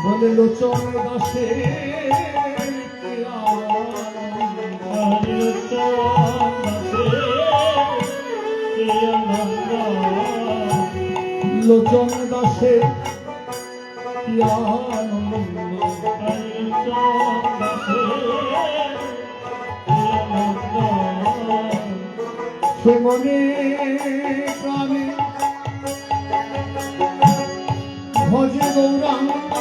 বলে লোচন দাসে লোচন দাসে সে মনে প্রাণে ভজে গৌরাঙ্গ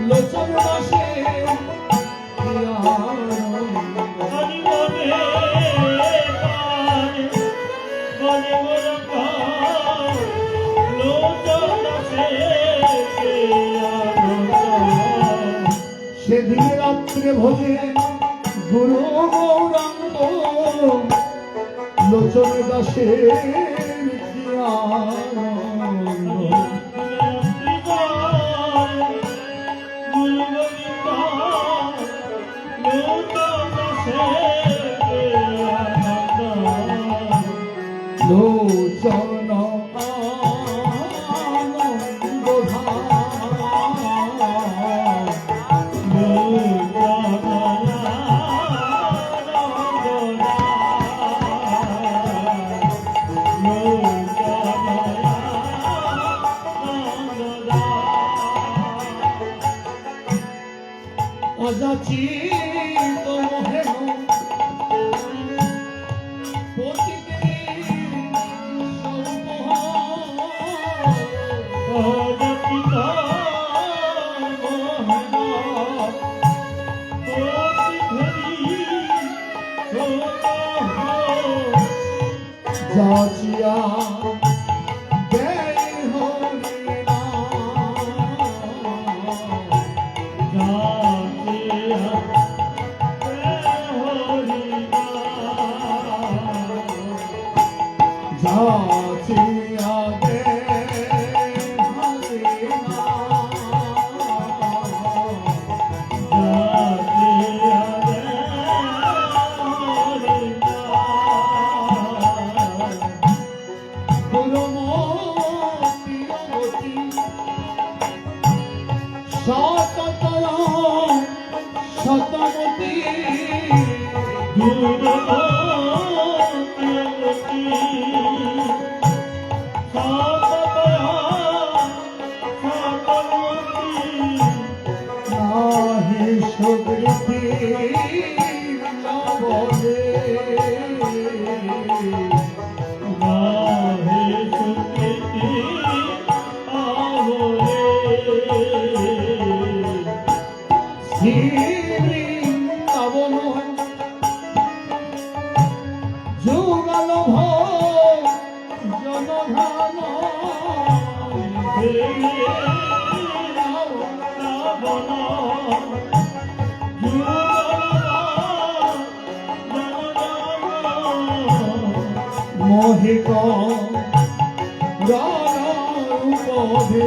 লোচন দাসে সেদিন রাত্রে ভজে গুরু গৌরাঙ্গ লোচন দাসের লোচন অযাচিত মোহেন যাচিয়া শতমতী নাহি সুকৃতি বলে নাহি সুকৃতি বৃন্দাবন যুগল জনধান মোহিক রূপে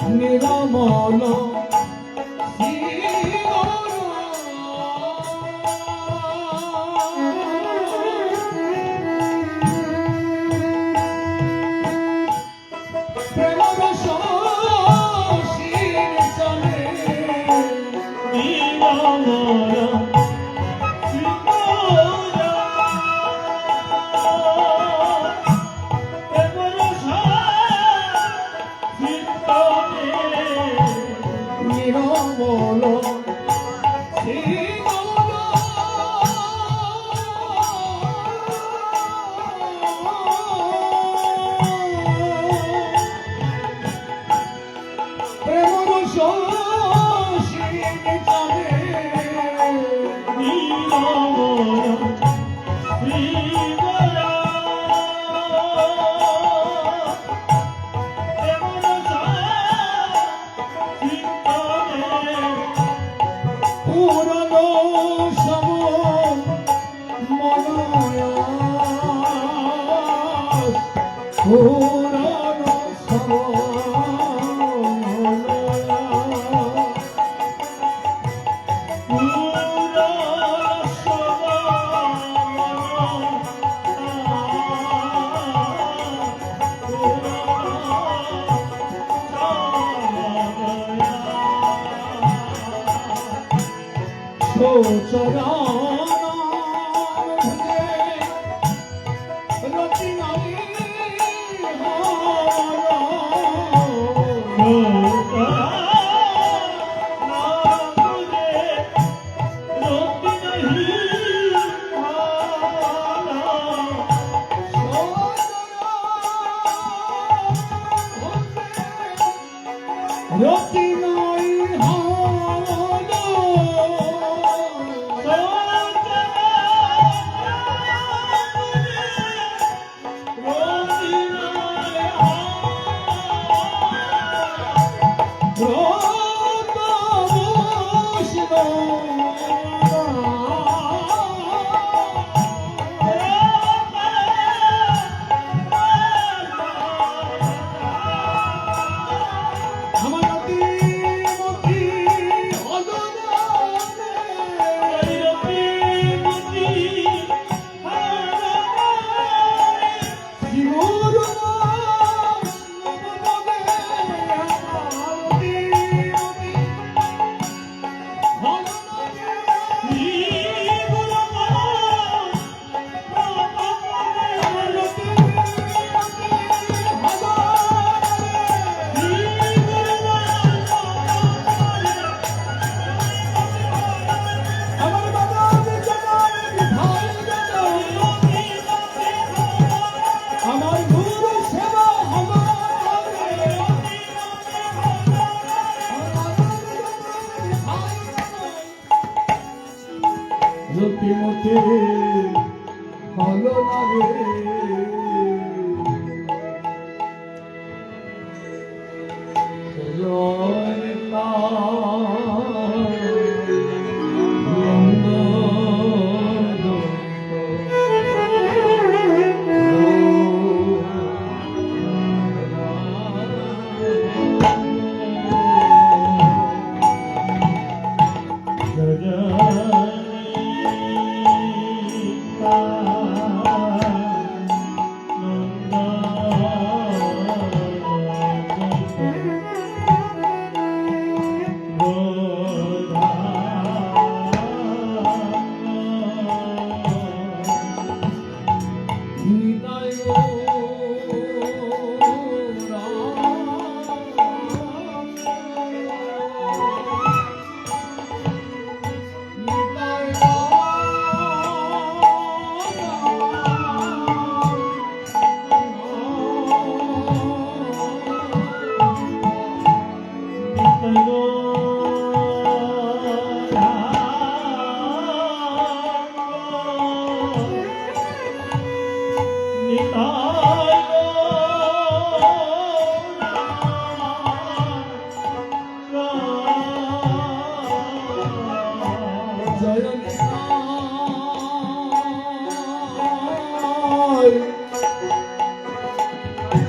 নিরমল চরণ ভুজে রতি নারী রতি নাই রতিমতি ভালো লাগে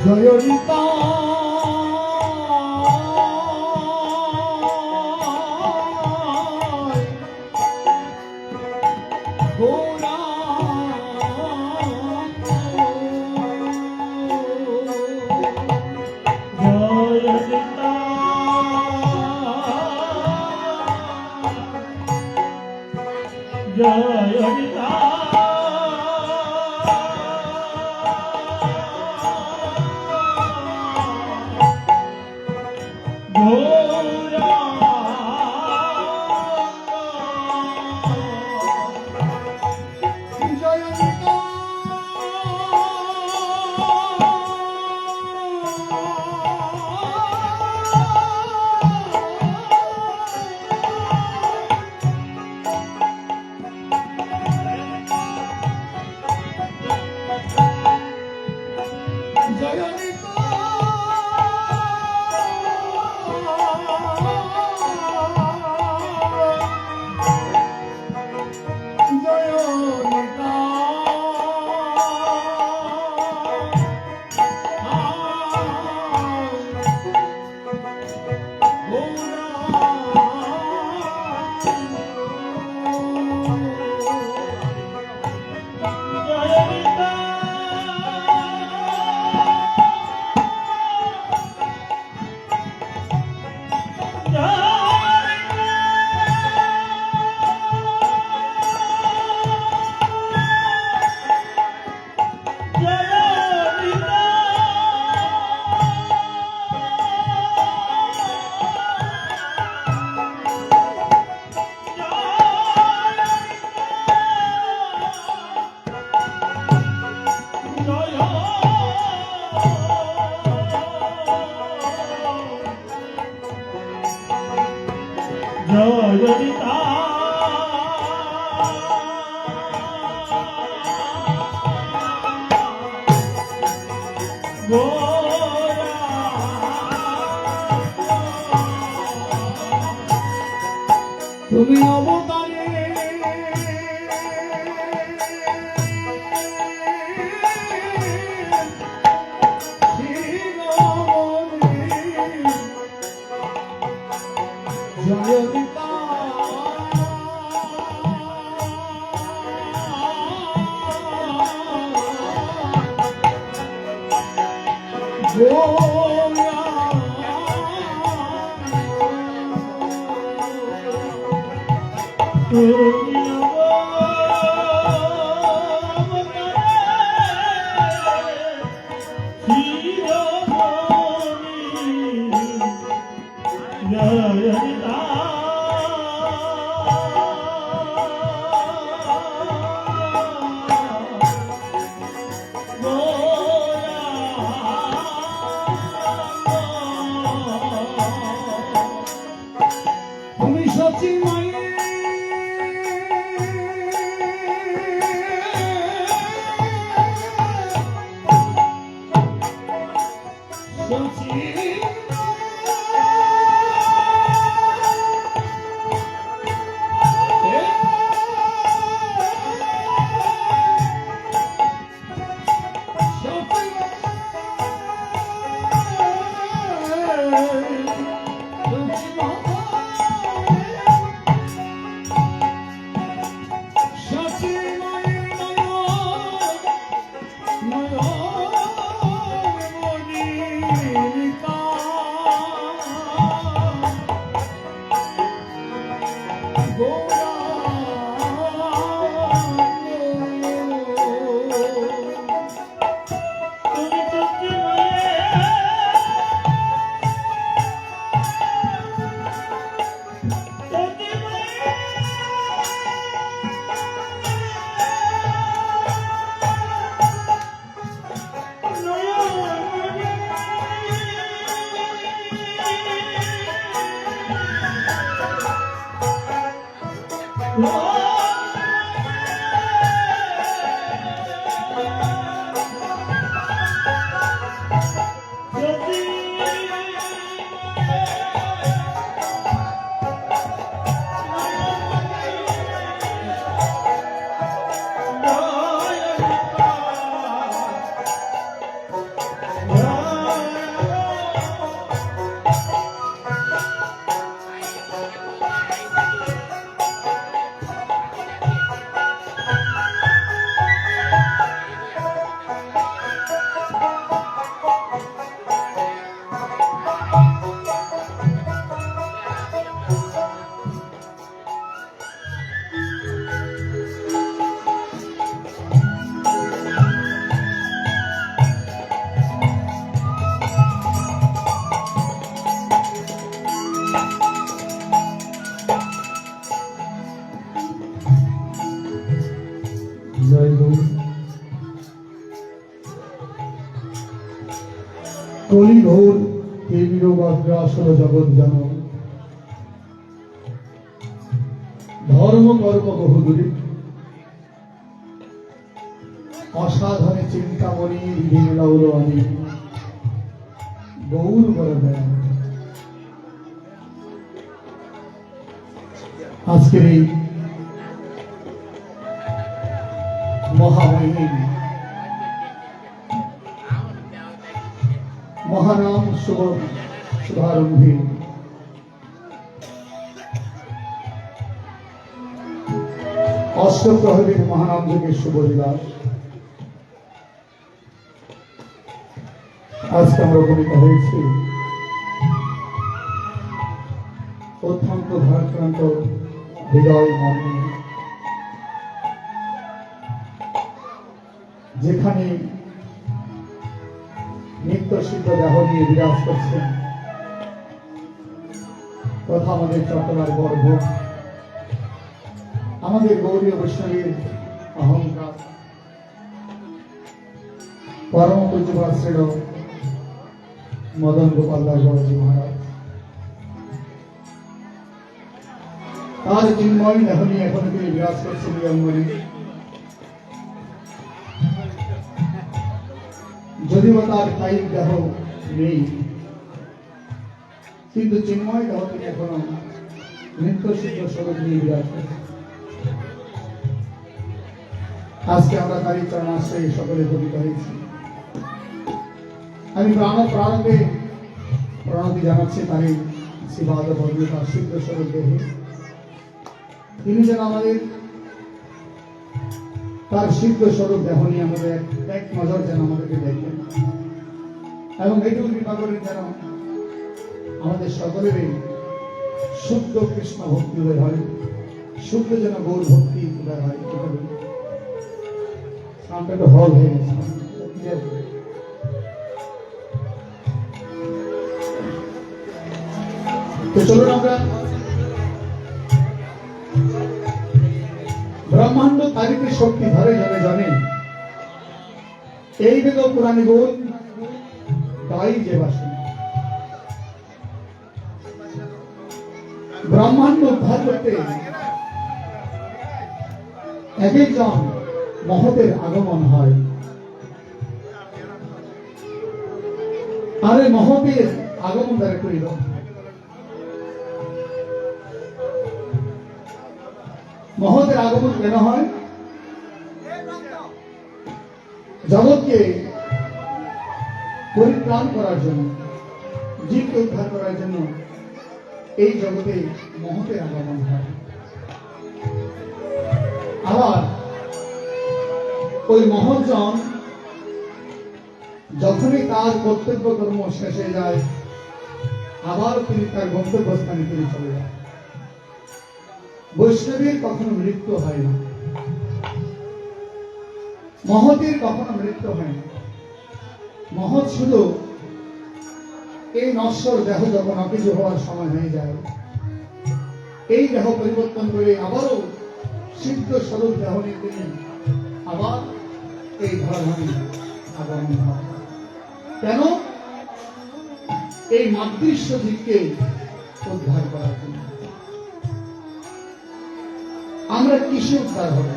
জয়নিতা গোরা জয়নিতা জয়নিতা ললিতা তুমি অবতারে জয়নিতা তুমি সচি মায়ে সচি কলিঘোর তীব্রগ্রাসল জগৎ জন ধর্ম কর্ম বহুদূরী অসাধনে চিন্তামণি বিলৌল আমি গৌর বরদয়। আজকের এই মহামহিম মহানাম শুভারম্ভে অষ্টপ্রহরীর মহানাম যুগের শুভ দিবস আজকে আমরা উপনীত হয়েছি অত্যন্ত ভারাক্রান্ত হৃদয় মন নিয়ে, যেখানে নিত্য সিদ্ধ দেহ নিয়ে বিরাজ করছেন তথা আমাদের চট্টগ্রামের গর্ব, আমাদের গৌরীয় বৈষ্ণবীর অহংকার, পরম পূজ্যপাশ্রেয় মদন গোপাল দাস বাবাজি মহারাজ। তার চিন্ময় দেহ নিয়ে এখনো তিনি বিরাজ করছেন এই অঙ্গনে। যদিও তার কায়িক দেহ নেই, কিন্তু চিন্ময় দেহ তিনি এখনো নিত্য সিদ্ধ স্বরূপ নিয়ে বিরাজ করছেন। আজকে আমরা তারই চরণাশ্রয়ে সকলে পতিত হয়েছি। আমি প্রারম্ভে প্রণতি জানাচ্ছি তারই শ্রীপাদ পদ্মে তার সিদ্ধ স্বরূপ দেহে। তিনি যেন আমাদের তার সিদ্ধ স্বরূপ দেহ নিয়ে আমাদের এক নজর যেন আমাদেরকে দেখেন, এবং এইটুকু কৃপা করেন যেন আমাদের সকলেরই শুদ্ধ কৃষ্ণ ভক্তি উদয় হয়, শুদ্ধ যেন গৌর ভক্তি উদয় হয়। স্নানটা একটু হল হয়ে গেছে। তো চলুন আমরা ব্রহ্মাণ্ড তারিখের শক্তি ধরে ধরে জানেন এই বেদ পুরাণী গুণ তাই যে বাসন ব্রহ্মাণ্ড উদ্ধার করতে এক একজন মহতের আগমন হয়। আর এই মহতের আগমন দ্বারা করিল মহতের আগমন কেন হয়? জগৎকে পরিত্রাণ করার জন্য, জীবকে উদ্ধার করার জন্য এই জগতে মহতের আগমন হয়। আবার ওই মহৎজন যখনই তার কর্তব্য কর্ম শেষ হয়ে যায়, আবার তিনি তার গন্তব্যস্থানে তিনি চলে যান। বৈষ্ণবের কখনো মৃত্যু হয় না, মহতের কখনো মৃত্যু হয় না। মহৎ শুধু এই নশ্বর দেহ যখন অকেজো হওয়ার সময় হয়ে যায়, এই দেহ পরিবর্তন করে আবারও সিদ্ধ স্বরূপ দেহ নিয়ে তিনি আবার এই ধর্মে আগমন হয়। কেন? এই মাতৃশ্ব জীবকে উদ্ধার করার জন্য। আমরা কিসে উদ্ধার হবে?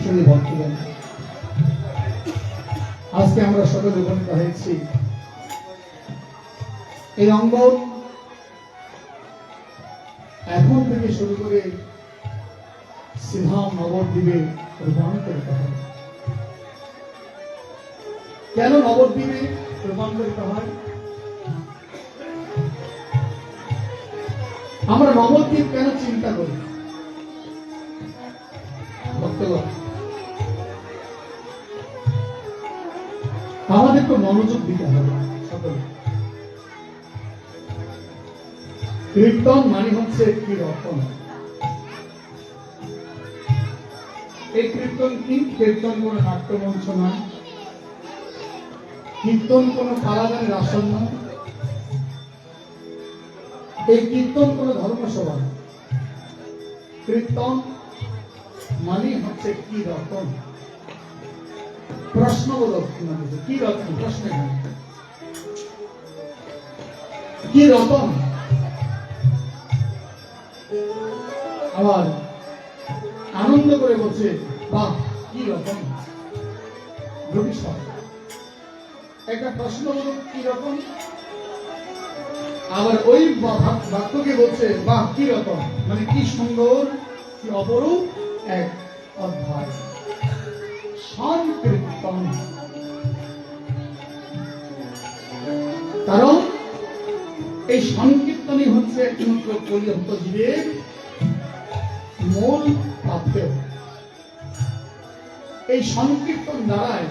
শুধু ভক্তগণ, আজকে আমরা সকলে উপনীত হয়েছি এই অঙ্গ এখন থেকে শুরু করে শ্রীধাম নবদ্বীপে রূপান্তরিত হয়। কেন নবদ্বীপে রূপান্তরিত হয়? আমরা নবদ্বীপ কেন চিন্তা করি? ভক্তগণ, আমাদের তো মনোযোগ দিতে হবে সকলে। কীর্তন মানে হচ্ছে কীর্তন। এই কীর্তন কি? কীর্তন কোন নাট্যমঞ্চ নয়, কীর্তন কোন কারাগারের আসন নয়, এই কীর্তন কোন ধর্মসভা। কীর্তন মানে হচ্ছে কি রতন। প্রশ্নবোধক কি রতন? প্রশ্ন কি রতন? আবার আনন্দ করে বলছে বাহ কি রকম। দুটি শব্দ, একটা প্রশ্নবোধক কি রকম, আবার ওই বাক্যকে বলছে বাহ কি রকম, মানে কি সুন্দর, কি অপরূপ এক অধ্যায়। সংকীর্তন, কারণ এই সংকীর্তনই হচ্ছে একমাত্র কলিযুক্ত জীবের মূল প্রাপ্য। এই সংকীর্তন দ্বারাই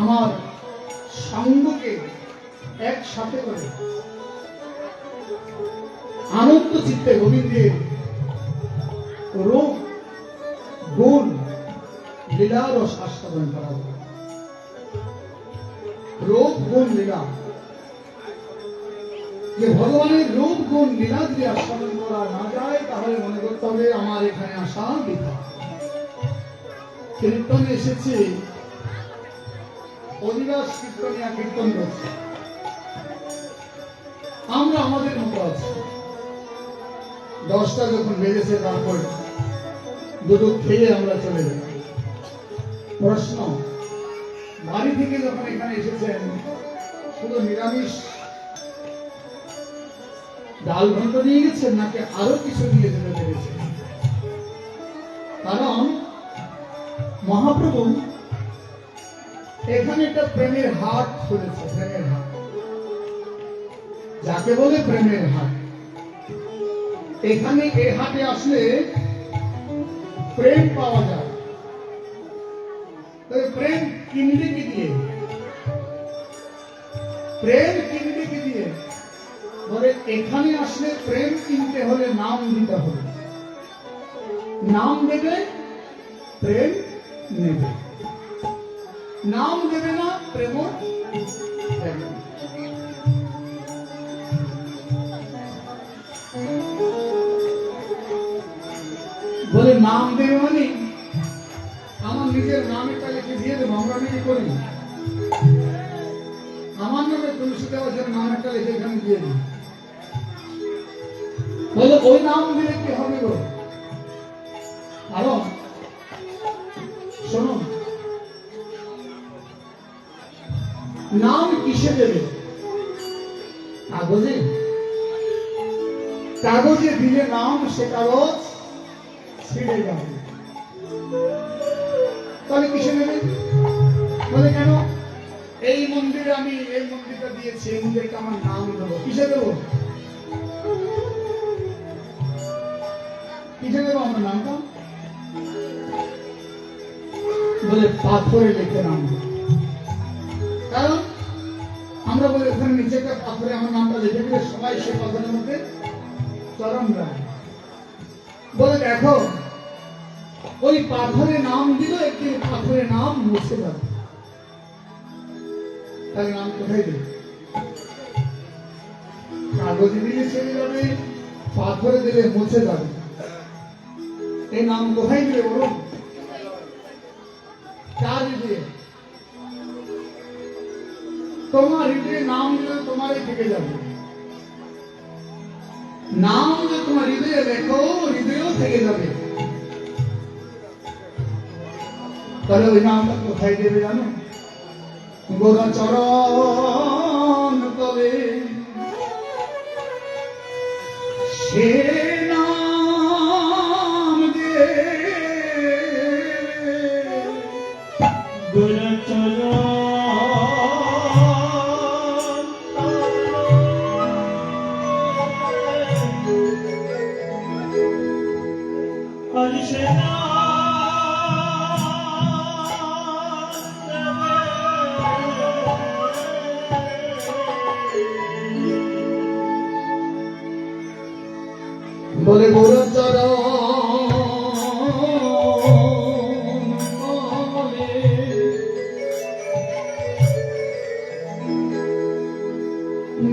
আমার সঙ্গকে একসাথে করে আনন্দ চিত্তে গোবিন্দের রূপ গুণ লীলার আস্বাদন করা হবে। রূপ গুণ লীলা, যে ভগবানের রূপ গুণ লীলা যদি আস্বাদন করা না যায়, তাহলে মনে করতে হবে আমার এখানে আসা বৃথা। কীর্তনে এসেছে, অধিবাস কীর্তনিয়া কীর্তন করছে, আমরা আমাদের মতো আছি। 10টা যখন বেজেছে তারপর দুটো খেয়ে আমরা চলে গেলাম। প্রশ্ন, বাড়ি থেকে যখন এখানে এসেছেন শুধু নিরামিষ ডাল ঘন্ট নিয়ে গেছেন নাকি আরো কিছু নিয়ে যেতে পেরেছেন? কারণ মহাপ্রভু এখানে একটা প্রেমের হাট খুলেছে, প্রেমের হাট, যাকে বলে প্রেমের হাট। এখানে এই হাটে আসলে প্রেম পাওয়া যায়। তবে প্রেম কিনবে কি দিয়ে? প্রেম কিনবে কি দিয়ে? বলে এখানে আসলে প্রেম কিনতে হলে নাম দিতে হবে। নাম দেবে, প্রেম নেবে। নাম দেবে না, প্রেম দেবে না। বলে নাম দেবে মানে আমার নিজের নাম একটা লিখে দিয়ে দেবো, আমরা নাকি করি। আমার নামে তুলসী দেওয়ার জন্য নাম একটা লিখে এখানে দিয়ে দিই। বলে ওই নাম দিলে কি হবে গো? কারণ শোনো, নাম কিসে দেবে? কাগজে? কাগজে দিলে নাম সে কাগজ ছিঁড়ে যাবে। তাহলে কিসে দেবে? বলে কেন এই মন্দিরে আমি এই মন্দিরটা দিয়েছি, এই মন্দিরকে আমার নাম দেবো। কিসে দেবো? কিসে দেবো আমার নামটা? বলে পাথরে লিখে নাম দেবো। কারণ আমরা বলি ওখানে নিচে একটা পাথরে আমার নামটা লিখে দিলে সবাই সে পাথরের মধ্যে চরণ রায়। বলে দেখো ওই পাথরে নাম দিল, একদিন পাথরে নাম মুছে যাবে। তাহলে নাম কোথায় দেবে? কাগজে দিলে ছেড়ে যাবে, পাথরে দিলে মুছে যাবে। এই নাম কোথায় দিলে বলুন? কার হৃদয়ে? তোমার হৃদয়ে নাম দিলে তোমারই থেকে যাবে। নাম যে তোমার হৃদয়ে লেখো, হৃদয়েও থেকে যাবে। তাহলে ওই নামটা কোথায় দেবে জানো? গোরা চরণ তলে সে নাম দে। গোরা চরণ আর সে বলে গোরা চরণ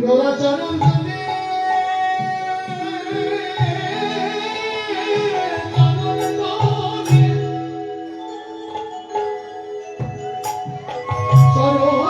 গোরা চরণ চরণ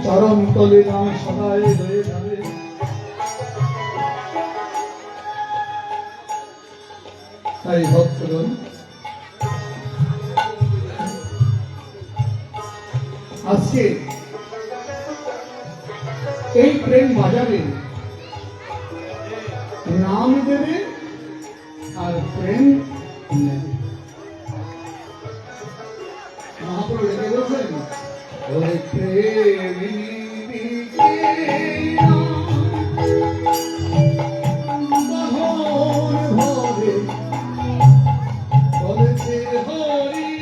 চরম তলে নাম সদায় হয়ে যাবে। তাই ভক্তগণ, আজকে এই প্রেম বাজারে নাম দেবে আর প্রেম নেবে। মহাপ্রভু রেখে বলছেন, ওরে প্রেমিনী ভরে বলেছে হরি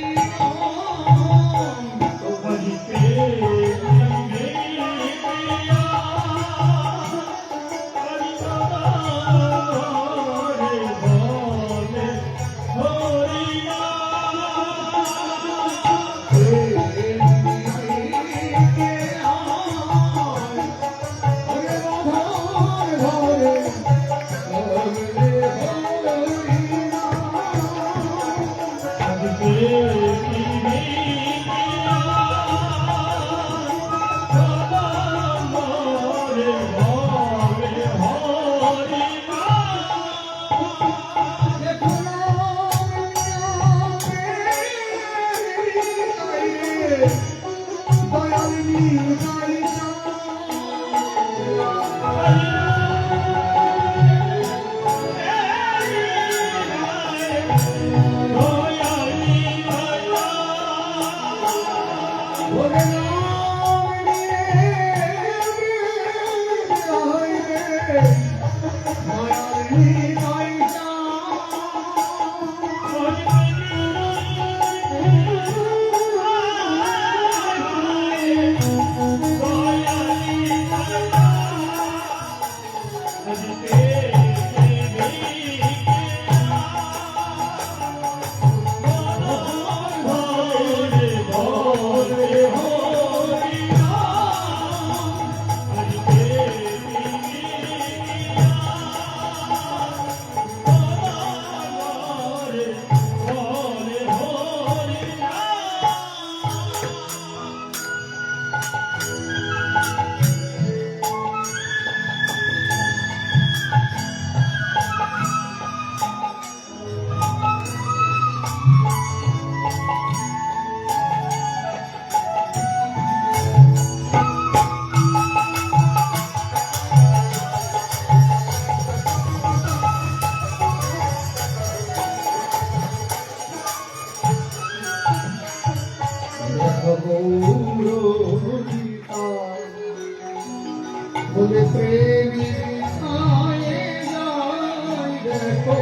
বলে প্রেমী আয়ে যায় দেখো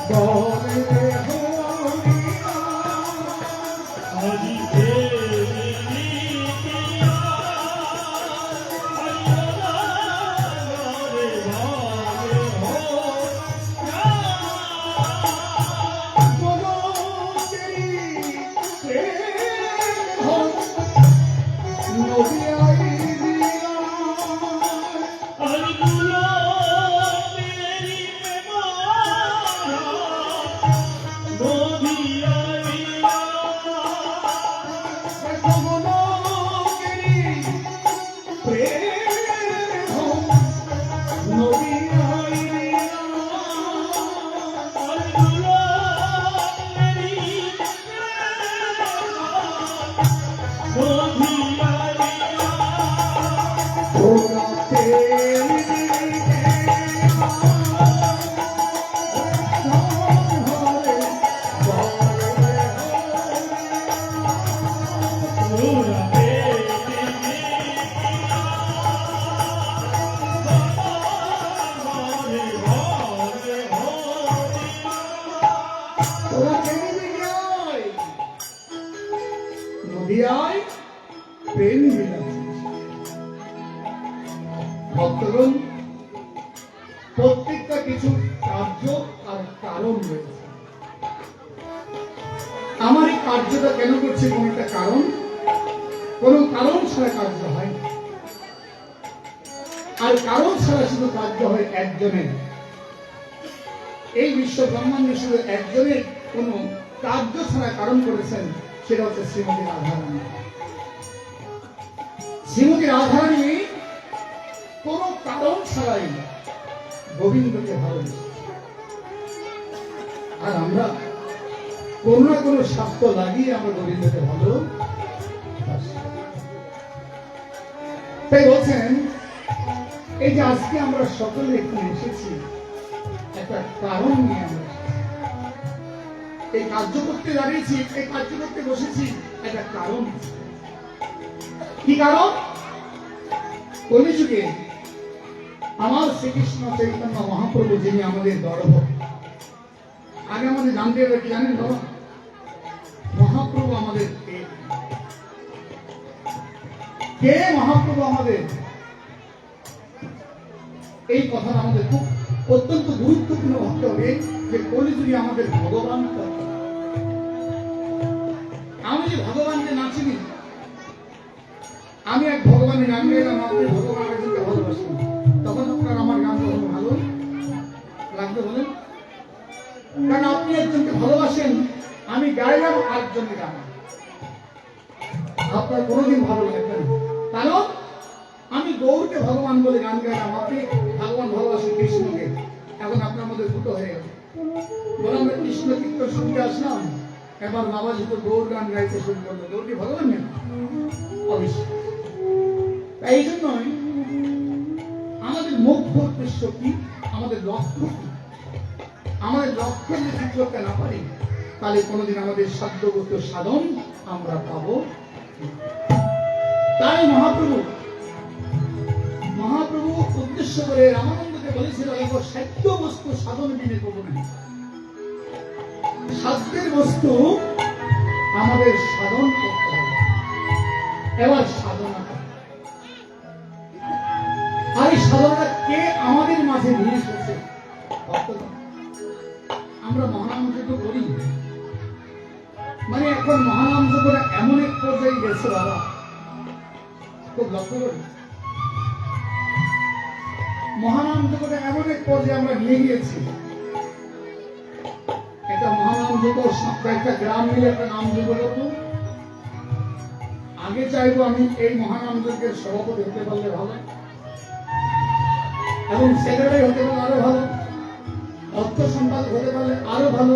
বলে হরিয়া আজি দেবী নদিয়ায় প্রেম বিলাস। ভক্তগণ, প্রত্যেকটা কিছু কার্য আর কারণ রয়েছে। আমার এই কার্যটা কেন করছে কোন একটা কারণ, কোন কারণ ছাড়া কার্য হয় না। আর কারণ ছাড়া শুধু কার্য হয় একজনের। এই বিশ্ব ব্রহ্মাণ্ড শুধু একজনের কোন কার্য ছাড়া কারণ করেছেন, সেটা হচ্ছে শ্রীমতী রাধারানী। শ্রীমতী রাধারানী কোন কারণ ছাড়াই গোবিন্দকে ভালোবেসেছে। আর আমরা কোন না কোন স্বার্থ লাগিয়ে আমরা গোবিন্দকে ভালোবাসি। তাই বলছেন, এই যে আজকে আমরা সকলে এখানে এসেছি একটা কারণ নিয়ে আমরা এই কার্য করতে দাঁড়িয়েছি, এই কার্য করতে বসেছি একটা কারণ। কি কারণ? কলিযুগে আমার শ্রীকৃষ্ণ চৈতন্য মহাপ্রভু, যিনি আমাদের গর্ব। আগে আমাদের জানতে হবে কি জানেন বাবা? মহাপ্রভু আমাদের কে? কে মহাপ্রভু আমাদের? এই কথাটা আমাদের খুব অত্যন্ত গুরুত্বপূর্ণ ভাবতে হবে যে কলিযুগে আমাদের ভগবান। আমি যে ভগবানকে না চিনি, আমি এক ভগবানের গান গাইলাম, আপনি ভগবান একজনকে ভালোবাসেন, তখন আপনার আমার গান কখনো ভালো লাগবে বলেন? কারণ আপনি একজনকে ভালোবাসেন, আমি গাইলাম আরেকজনের গান, আপনার কোনোদিন ভালো লাগবে না। কারণ আমি গৌরকে ভগবান বলে গান গাইলাম, আপনি ভগবান ভালোবাসেন কৃষ্ণকে, এখন আপনার মধ্যে দুটো হয়ে গেল। বলে আমরা কৃষ্ণ কীর্তন শুনতে আসলাম, এবার বাবা যেহেতু গৌর গান গাইতে শুরু করলো, গৌরী ভগবান নেন অবশ্যই। তাই এই জন্যই আমাদের মুখ্য উদ্দেশ্য কি, আমাদের লক্ষ্য কি? আমাদের লক্ষ্য যদি ঠিক করতে না পারি, তাহলে কোনোদিন আমাদের সাধ্যগত সাধন আমরা পাবো। তাই মহাপ্রভু উদ্দেশ্য করে রামানন্দকে বলেছিল, দেখো সাধ্য বস্তু সাধন বিনে করবো না। সাধ্যের বস্তু আমাদের সাধন করতে হবে। এবার সাধনা, আর এই সাধনা কে আমাদের মাঝে নিয়ে এসেছে? আমরা মহানাম যজ্ঞ করি, মানে এখন মহানাম যজ্ঞটা এমন এক পর্যায়ে গেছে বাবা, খুব লক্ষ্য করি, মহানাম যজ্ঞটা এমন এক পর্যায়ে আমরা নিয়ে গিয়েছি। একটা মহানাম যজ্ঞ, কয়েকটা গ্রাম মিলে একটা নাম যজ্ঞ করবো। আগে চাইবো আমি এই মহানাম যজ্ঞের সভাপতি হতে পারলে ভালো, এবং সেক্রেটারি হতে পারলে আরো ভালো, অর্থ সম্পাদক হতে পারলে আরো ভালো।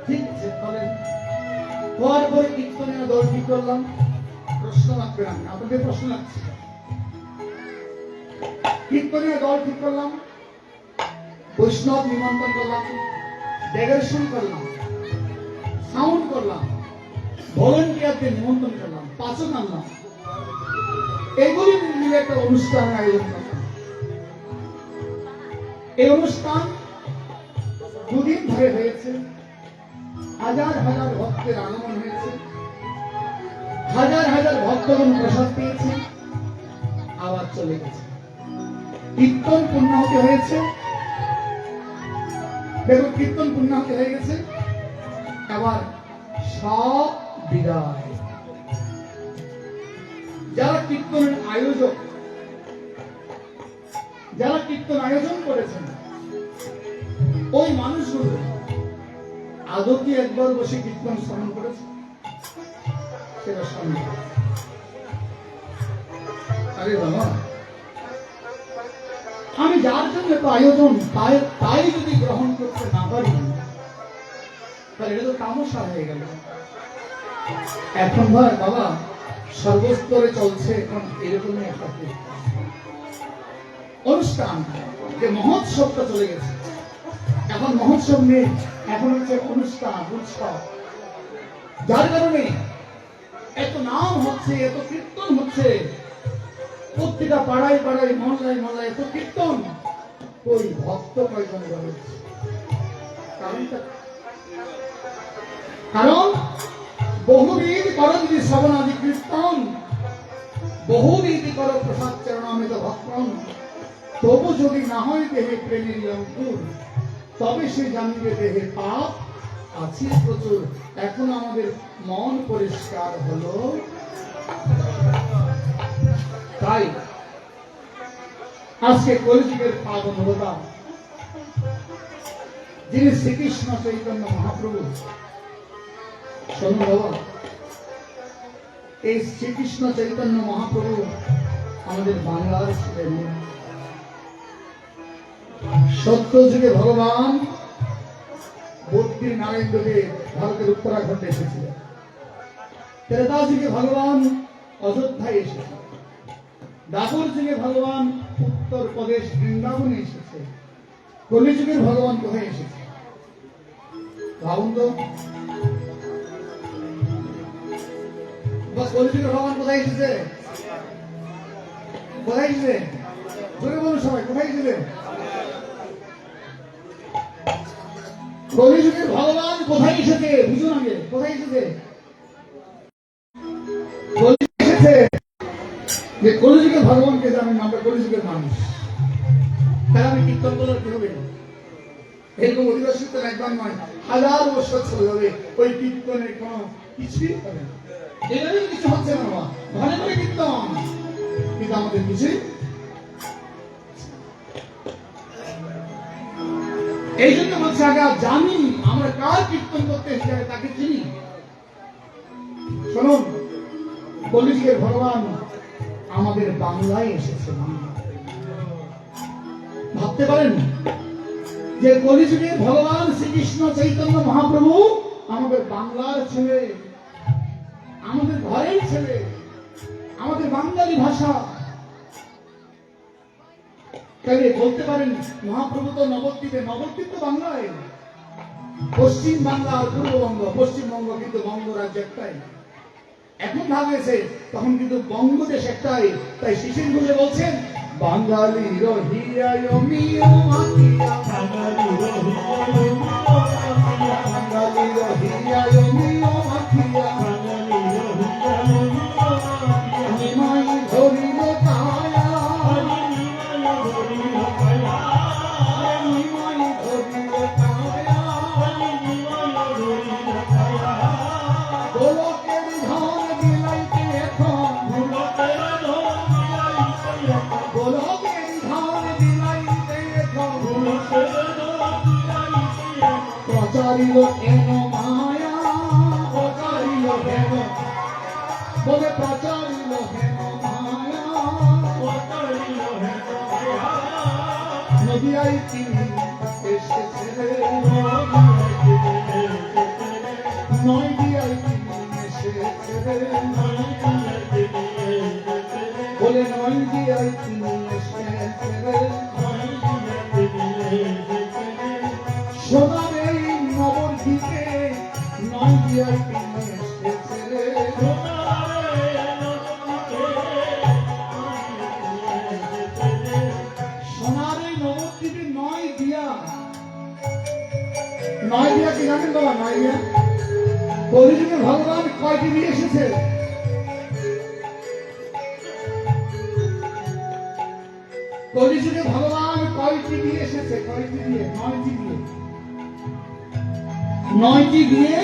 ঠিক আছে, তাহলে হওয়ার পরে কীর্তনীয় দল ঠিক করলাম। প্রশ্ন লাগবে না, আপনাদের প্রশ্ন লাগছে? কীর্তনীয় দল ঠিক করলাম, বৈষ্ণব নিমন্ত্রণ করলাম, ডেকোরেশন করলাম, সাউন্ড করলাম, ভলেন্টিয়ারদের নিমন্ত্রণ করলাম, পাচক আনলাম, এগুলি মিলে একটা অনুষ্ঠানের আয়োজন করলাম। এই অনুষ্ঠান দুদিন ধরে হয়েছে, হাজার হাজার ভক্তের আগমন হয়েছে, হাজার হাজার ভক্তগণ প্রসাদ পেয়েছে, আবার চলে গেছে। কীর্তন পূর্ণাহুতি হয়েছে, দেখুন কীর্তন পূর্ণাহুতি হয়ে গেছে, আবার সব বিদায়। যারা কীর্তনের আয়োজক, যারা কীর্তন আয়োজন করেছেন, ওই মানুষগুলো আদৌ কি একবার বসে কীর্তন শ্রবণ করেছে? সেটা সম্ভব। আরে বাবা, আমি যার জন্য একটা আয়োজন তাই যদি গ্রহণ করতে না পারি, তাহলে এটা তো তামসা হয়ে গেল। এখন ভাই বাবা সর্বস্তরে চলছে এখন এরকমই একটা অনুষ্ঠান, যে মহোৎসবটা চলে গেছে। এখন মহোৎসব নেই, এখন হচ্ছে অনুষ্ঠান, উৎসব। যার কারণে এত নাম হচ্ছে, এত কীর্তন হচ্ছে, প্রত্যেকটা পাড়ায় পাড়ায়, মহল্লায় মহল্লায় এত কীর্তন, ওই ভক্ত কয়জন রয়েছে? কারণ বহুবিধ কর যদি শ্রবণাদি কীর্তন, বহুবিধ কর প্রসাদ চরণামৃত ভক্ষণ, তবু যদি না হয় দেহে প্রেমের অঙ্কুর, তবে সে জানবে দেহে পাপ আছে প্রচুর। এখন আমাদের মন পরিষ্কার হলো, তাই আজকে কলিযুগের পাবন অবতার যিনি শ্রীকৃষ্ণ চৈতন্য মহাপ্রভু। শোনো বাবা, এই শ্রীকৃষ্ণ চৈতন্য মহাপ্রভু আমাদের বাংলার ছিলেন। সত্য যুগে ভগবান বদ্রী নারায়ণ দেব ভারতের উত্তরাখণ্ডে এসেছিলেন। ত্রেতা যুগে ভগবান অযোধ্যায় এসেছে। দ্বাপর যুগে ভগবান উত্তর প্রদেশ বৃন্দাবনে এসেছে। কলিযুগের ভগবান কোথায় এসেছে ভাবুন তো? কলিযুগের ভগবান কোথায় এসেছে? কোথায় এসেছে? জোরে বলুন সবাই, কোথায় এসেছে? কলিযুগের ভগবান কোথায় এসেছে? বুঝুন আগে, কোথায় এসেছে? এসেছে যে কলিযুগের ভগবানকে জানেন, আমরা কলিযুগের মানুষ, তাহলে আমি কীর্তন বলার কি হবে? এরকম অধিবাসী তো একবার নয়, হাজার বছর চলে যাবে, ওই কীর্তনের কোন কিছুই হবে না। এভাবে কিছু হচ্ছে না বাবা, ঘরে ঘরে কীর্তন, কিন্তু আমাদের কিছুই। এই জন্য বলছে আগে জানি আমরা কার কীর্তন করতে এসে যাবে তাকে চিনি। শুনুন, কলিযুগের ভগবান আমাদের বাংলায় এসেছে। ভাবতে পারেন যে কলিযুগের ভগবান শ্রীকৃষ্ণ চৈতন্য মহাপ্রভু আমাদের বাংলার ছেলে, আমাদের ঘরের ছেলে, আমাদের বাঙালি ভাষা। তাহলে বলতে পারেন মহাপ্রভু তো নবদ্বীপে, নবদ্বীপ তো বাংলায়, পশ্চিম বাংলা আর পূর্ববঙ্গ, পশ্চিমবঙ্গ কিন্তু বঙ্গরাজ্য একটাই। এখন ভাবেছে তখন কিন্তু বঙ্গদেশ একটাই। তাই শিশির গুলে বলছেন বাঙালি রহিয়ায় মিও মাতিয়া, বাঙালি রহিয়ায় মিও মাতিয়া, নিমাই ধরিল কায়া, নিমাই ধরিল কায়া, গোলকের ধন বিলাইতে এখন, গোলকের ধন বিলাইতে এখন, প্রচারিল কেন মায়া, প্রচারিল কেন, বলে প্রচারিল কেন মায়া, নদিয়ায় তিনি এসেছে রে, নদিয়ায় তিনি এসেছে রে, বলে নদিয়ায় তিনি এসেছে রে, সোনার এই নবদ্বীপে নদিয়ায় তিনি এসেছে রে, সোনার এই নবদ্বীপে নয় দিয়া নয় দিয়া কি জানেন বাবা? নয় দিয়া কলিযুগে ভগবান কয়টি দিয়ে এসেছে? কলিযুগে ভগবান কয়টি দিয়ে এসেছে? কয়টি দিয়ে? নয়টি দিয়ে। নয়টি দিয়ে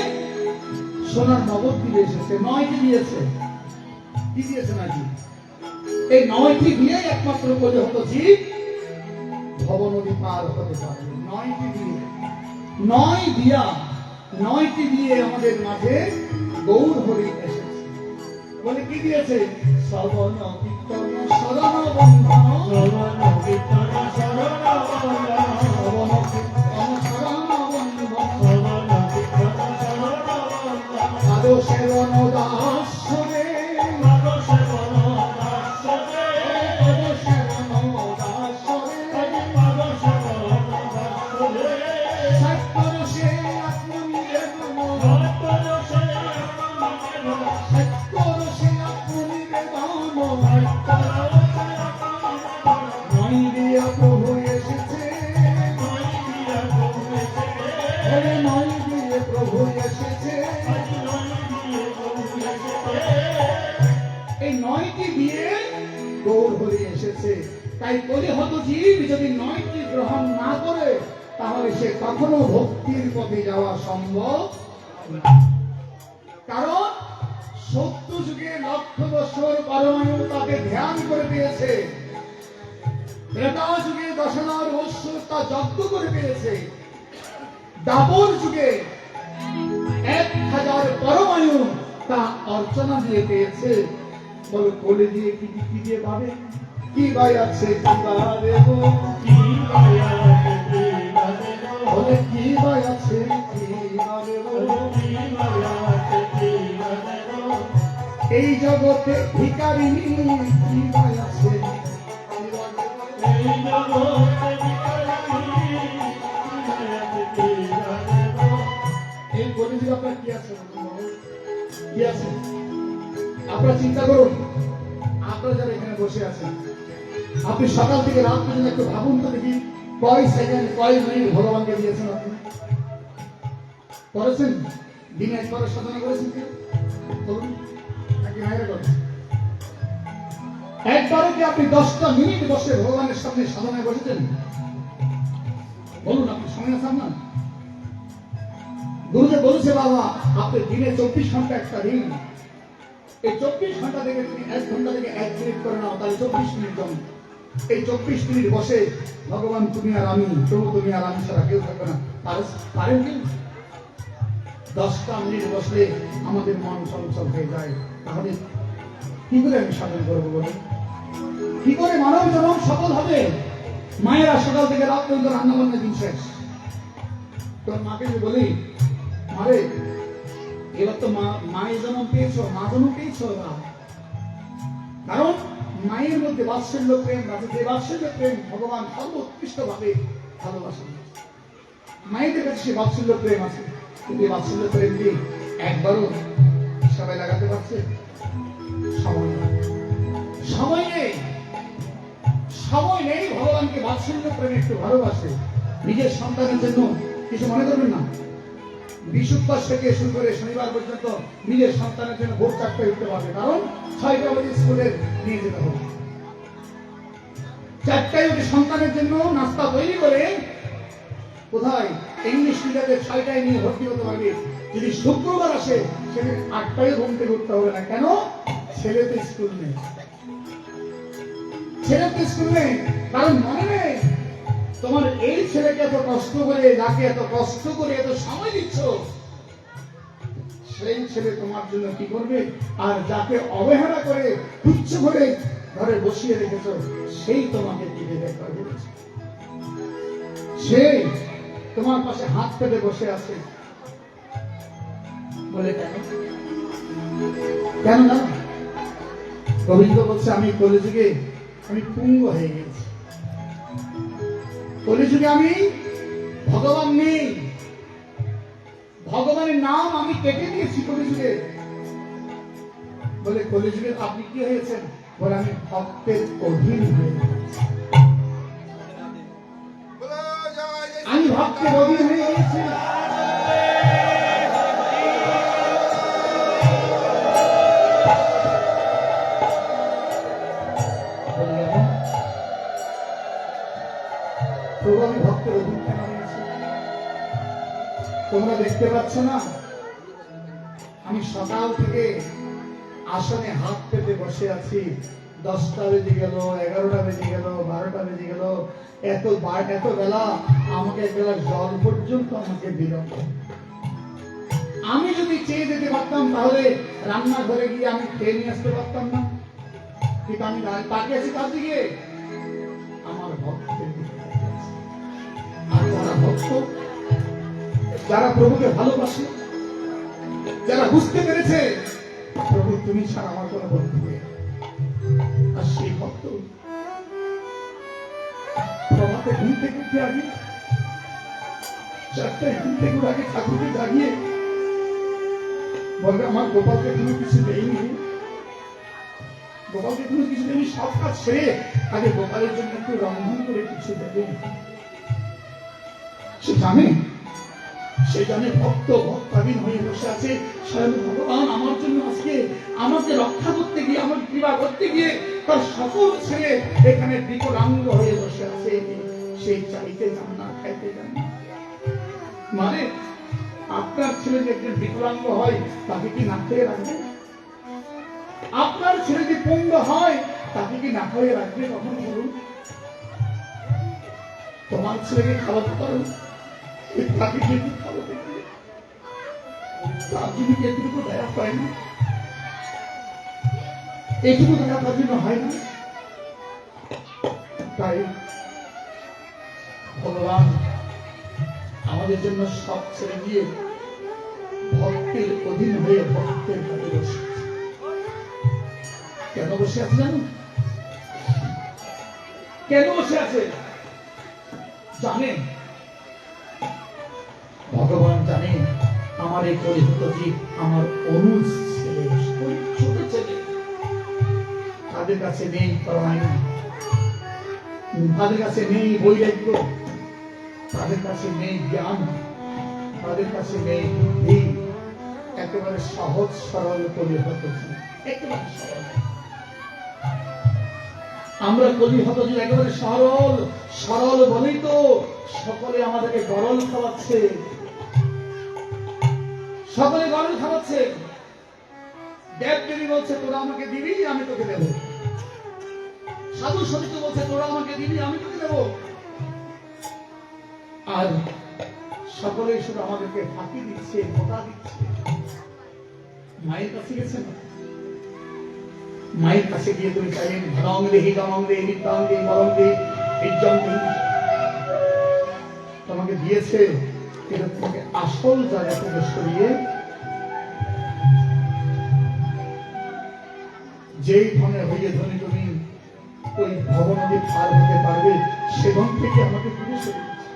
সোনার নগদ দিয়ে এসেছে। নয়টি দিয়েছে। কি দিয়েছে নাকি? এই নয়টি দিয়ে একমাত্র বলে হতো জীব ভবনদী পার হতে পারে। নয়টি দিয়ে, নয় দিয়া, নয়টি দিয়ে আমাদের মাঝে গৌর হরি এসেছে। বলে কি দিয়েছে? শ্রবণ কীর্তন শরণ বন্ধন, শ্রবণ কীর্তন শরণ বন্দন, শ্রবণ কীর্তন শরণ বন্ধন, শ্রবণ কীর্তন শরণ বন্দন, পাদ সেবন দাসরে, পাদ সেবন দাসরে, পাদ সেবন দাসরে, পাদ সেবন দাসরে, সত্যরসে আত্মনিবেদন, সত্যরসে আত্মনিবেদন, সত্যরসে আত্মনিবেদন, সত্যরসে আত্মনিবেদন, নয় দিয়া প্রভু এসেছে, নয় দিয়া প্রভু এসেছে, ওরে নয় দিয়ে প্রভু এসেছে। আজ নয় দিয়ে প্রভু এসেছে। এই নয়টি দিয়ে গৌর হরি এসেছে। তাই বলে হতো জীব যদি নয়টি গ্রহণ না করে তাহলে সে কখনো ভক্তির পথে যাওয়া সম্ভব না। কারণ সত্য যুগে লক্ষ বছর পরমাণু তাকে ধ্যান করে পেয়েছে, ত্রেতা যুগে 10,000 বৎসর তা যজ্ঞ করে পেয়েছে, দাপর যুগে 1000 পরমাণু তা অর্চনা দিয়ে পেয়েছে। বলো কোলে দিয়ে কি দিয়ে পাবে? কি ভাই আছে কি বা দেব? কি মায়া কি বাদেব, বলে কি ভাই আছে কি বা দেব? কি মায়া কি বাদেব, এই জগতে ভিখারিনী কি ভাই আছে কি বা দেব? এই জগতে ভিখারিনী, কি মায়া কি বাদেব, এই কলিযুগে আপনার কি আছে বলুন বাবা? কি আছে? আপনারা চিন্তা করুন, আপনারা যারা এখানে বসে আছেন, আপনি সকাল থেকে রাত পর্যন্ত একটু ভাবুন তো দেখি কয় সেকেন্ড কয় মিনিট ভগবানকে দিয়েছেন আপনি? করেছেন? দিনে একবারের সাধনা করেছেন কি? বলুন, নাকি মায়েরা করেছেন? একবারও কি আপনি 10টা মিনিট বসে ভগবানের সামনে সাধনায় বসেছেন? বলুন, আপনি সময় আছে আপনার? গুরুদেব বলেছে বাবা আপনি দিনে 24 ঘন্টা একটা দিন, এই 24 ঘন্টা থেকে তুমি 1 ঘন্টা থেকে 1 মিনিট করে নাও, তাহলে 24 মিনিট জমে। এই 24 মিনিট বসে ভগবান তুমি আর আমি, প্রভু তুমি আর আমি ছাড়া কেউ থাকবে না, পারেন কি? 10টা মিনিট বসলে আমাদের মন চঞ্চল হয়ে যায়। তাহলে কি করে আমি সাধন করবো বলুন? কি করে মানব জনম সফল হবে? মায়েরা সকাল থেকে রাত পর্যন্ত রান্না বান্না দিন শেষ। তোর মাকে যে বলি মারে এবার তো মায়ের জন্ম পেয়েছো, মা জন্ম পেয়েছো না, কারণ মায়ের মধ্যে বাৎসল্য প্রেম আছে, যে বাৎসল্য প্রেম ভগবান সর্বোৎকৃষ্ট ভাবে ভালোবাসেন। মায়েদের কাছে সে বাৎসল্য প্রেম আছে, কিন্তু এই বাৎসল্য প্রেম দিয়ে একবারও সবাই লাগাতে পারছে? সময় নেই, সময় নেই, সময় নেই। ভগবানকে বাৎসল্য প্রেম একটু ভালোবাসে। নিজের সন্তানের জন্য কিছু মনে করবেন না, বৃহস্পতিবার থেকে শুরু করে শনিবার পর্যন্ত নিজের সন্তানের জন্য ভোর 4টায় উঠতে পারবে, কারণ 6টা বাজে স্কুলে নিয়ে যেতে হবে। 4টায় উঠে সন্তানের জন্য নাস্তা তৈরি করে কোথায় ইংলিশ মিডিয়ামে 6টায় নিয়ে ভর্তি হতে পারবে। যদি শুক্রবার আসে সেদিন 8টায় ঘুম থেকে উঠতে হবে না, কেন? ছেলে তো স্কুল নেই, ছেলে তো স্কুল নেই, কারণ মনে নেই তোমার এই ছেলেকে এত কষ্ট করে, যাকে এত কষ্ট করে এত সময় দিচ্ছ, সেই ছেলে তোমার জন্য কি করবে? আর যাকে অবহেলা করে তুচ্ছ করে ঘরে বসিয়ে রেখেছ, সেই তোমাকে দিবে দেখা বলেছে। সেই তোমার পাশে হাত পেতে বসে আছে, বলে কেন? কেন না? গোবিন্দ বলছে আমি কলিযুগে আমি পুঙ্গ হয়ে গেছি, কলিযুগে আমি ভগবান নেই, ভগবানের নাম আমি কেটে দিয়েছি কলিযুগে। বলে কলিযুগে আপনি কি হয়েছেন? বলে আমি ভক্তের অধীন হয়ে গেছি, আমি ভক্তের অধীন হয়ে গেছি। তোমরা দেখতে পাচ্ছ না আমি সকাল থেকে আসনে হাত পেতে বসে আছি। 10টা বেজে গেল, 11টা বেজে গেল, 12টা বেজে গেল, এত বেলা আমাকে এক গ্লাস জল পর্যন্ত আমাকে দিল। আমি যদি চেয়ে যেতে পারতাম তাহলে রান্নাঘরে গিয়ে আমি খেয়ে নিয়ে আসতে পারতাম না? কিন্তু আমি তাকিয়ে আছি কার দিকে? আমার ভক্তের দিকে তাকিয়ে আছি। আর যারা ভক্ত, যারা প্রভুকে ভালোবাসে, যারা বুঝতে পেরেছে প্রভু তুমি ছাড়া আমার কোনো বন্ধু নেই, আর সেই ভক্ত প্রভাতে ঘুম থেকে উঠে আগে 4টায় ঘুম থেকে আগে ঠাকুরকে জাগিয়ে বলবে আমার গোপালকে কোনো কিছু দেয়নি, গোপালকে কোনো কিছু দেয়নি, সব কাজ সেরে আগে গোপালের জন্য একটু রন্ধন করে কিছু দেবে। সে জানে, সে জানে ভক্ত ভক্তাধীন হয়ে বসে আছে। স্বয়ং ভগবান আমার জন্য আজকে আমাকে রক্ষা করতে গিয়ে, আমার কৃপা করতে গিয়ে তার সকল ছেড়ে এখানে বিকলাঙ্গ হয়ে বসে আছে। সেই চাইতে যান না, খাইতে যান না। মানে আপনার ছেলে যে একজন বিকলাঙ্গ হয় তাকে কি না খেয়ে রাখবে? আপনার ছেলে যে পঙ্গ হয় তাকে কি না খেয়ে রাখবে? কখন বলুন? তোমার ছেলেকে খাওয়াতে পারো, তাকে কি একটু খাওয়াতে পারো? তার জন্য কি এটুকু দয়া পায় না? এটুকু দয়া তার জন্য হয় না? তাই ভগবান আমাদের জন্য সব ছেড়ে দিয়ে ভক্তের অধীন হয়ে ভক্তের কাছে বসে আছে। কেন বসে আছে জানো? কেন বসে আছে জানেন? ভগবান জানে আমার এই কলিযুগ জীব, আমার অনুজ ছেলে, ছোট ছেলে, তাদের কাছে নেই করোনা, তাদের কাছে নেই বৈরাগ্য, তাদের কাছে নেই জ্ঞান, তাদের কাছে নেই বুদ্ধি। একেবারে সহজ সরল কলিহত জীব, একেবারে সরল। আমরা কলিহত জীব, একেবারে সরল সরল বলেই তো সকলে আমাদেরকে গরল খাওয়াচ্ছে, সকলে গরল খাওয়াচ্ছে। দেবদেবী বলছে তোরা আমাকে দিবি, আমি তোকে দেবো। সাধু সন্ত বলছে তোরা আমাকে দিবি, আমি তোকে দেবো। আর সকলে শুধু আমাদেরকে ফাঁকি দিচ্ছে, ধোঁকা দিচ্ছে। মায়ের কাছে গেছে না? মায়ের কাছে গিয়ে তুমি চাইলেন ধনং দেহি দমং দেহি বিদ্যাং দেহি বলং দেহি বিদ্যং দেহি, তোমাকে দিয়েছে, কিন্তু তোমাকে আসল জায়গা থেকে সরিয়ে যেই ধনে হইয়ে ধনী তুমি ওই ভবনকে পার হতে পারবে, সেখান থেকে আমাকে দূরে সরিয়ে দিচ্ছে।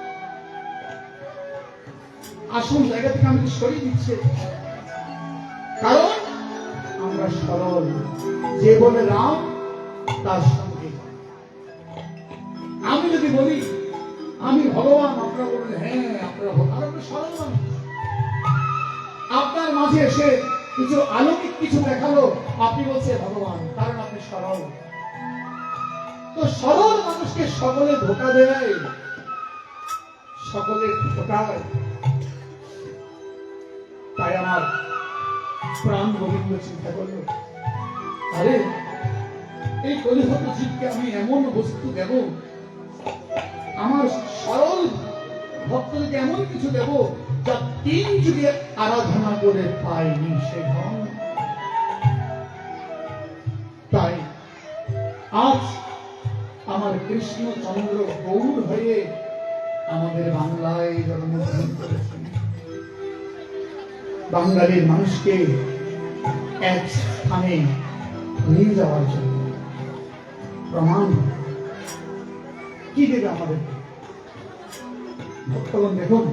আসল জায়গা থেকে আমাকে সরিয়ে দিচ্ছে, কারণ আমরা সরল। যে বলে রাম তার সঙ্গে আমি যদি বলি আমি ভগবান, আপনারা বলবেন হ্যাঁ আপনারা ভগবান, আপনি সরল মানুষ। আপনার মাঝে এসে কিছু আলৌকিক কিছু দেখালো, আপনি বলছে ভগবান, কারণ আপনি সরল। তো সরল মানুষকে সকলে ধোঁকা দেয়, সকলে ঠকায়। তাই আমার প্রাণ গোবিন্দ চিন্তা করলো, আরে এই কলিহত জীবকে আমি এমন বস্তু দেব, আমার সরল ভক্তদেরকে এমন কিছু দেব যা 3 যুগে আরাধনা করে পায়নি সে ধন। তাই আজ আমার কৃষ্ণচন্দ্র গৌর হয়ে আমাদের বাংলায় জন্মগ্রহণ করেছেন। বাঙালির মানুষকে এক স্থানে নিয়ে যাওয়ার জন্য প্রমাণ কি দেবে আমাদের? ভক্তগণ দেখুন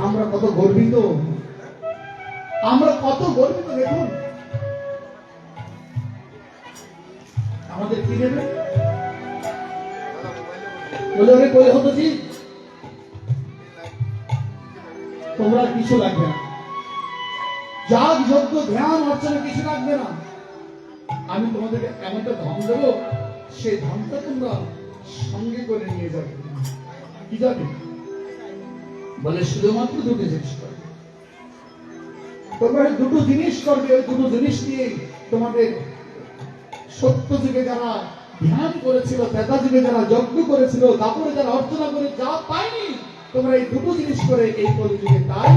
আমরা কত গর্বিত, আমরা কত গর্বিত। দেখুন আমাদের কি দেবে? বলে ওরে কই হতো জি, তোমরা কিছু লাগবে না, যাগ যজ্ঞ ধ্যান অর্চনা কিছু লাগবে না। আমি তোমাদেরকে এমন একটা ধন দেবো, সেই ধনটা তোমরা সঙ্গে করে নিয়ে যাবে। কি যাবে? বলে শুধুমাত্র দুটো জিনিস করবে। তোমরা এই দুটো জিনিস করবে, ওই দুটো জিনিস নিয়ে তোমাদের সত্য যুগে যারা ধ্যান করেছিল, ত্রেতা যুগে যারা যজ্ঞ করেছিল, তারপরে যারা অর্চনা করে যা পায়নি, তোমরা এই দুটো জিনিস করে এই কলিযুগে তাই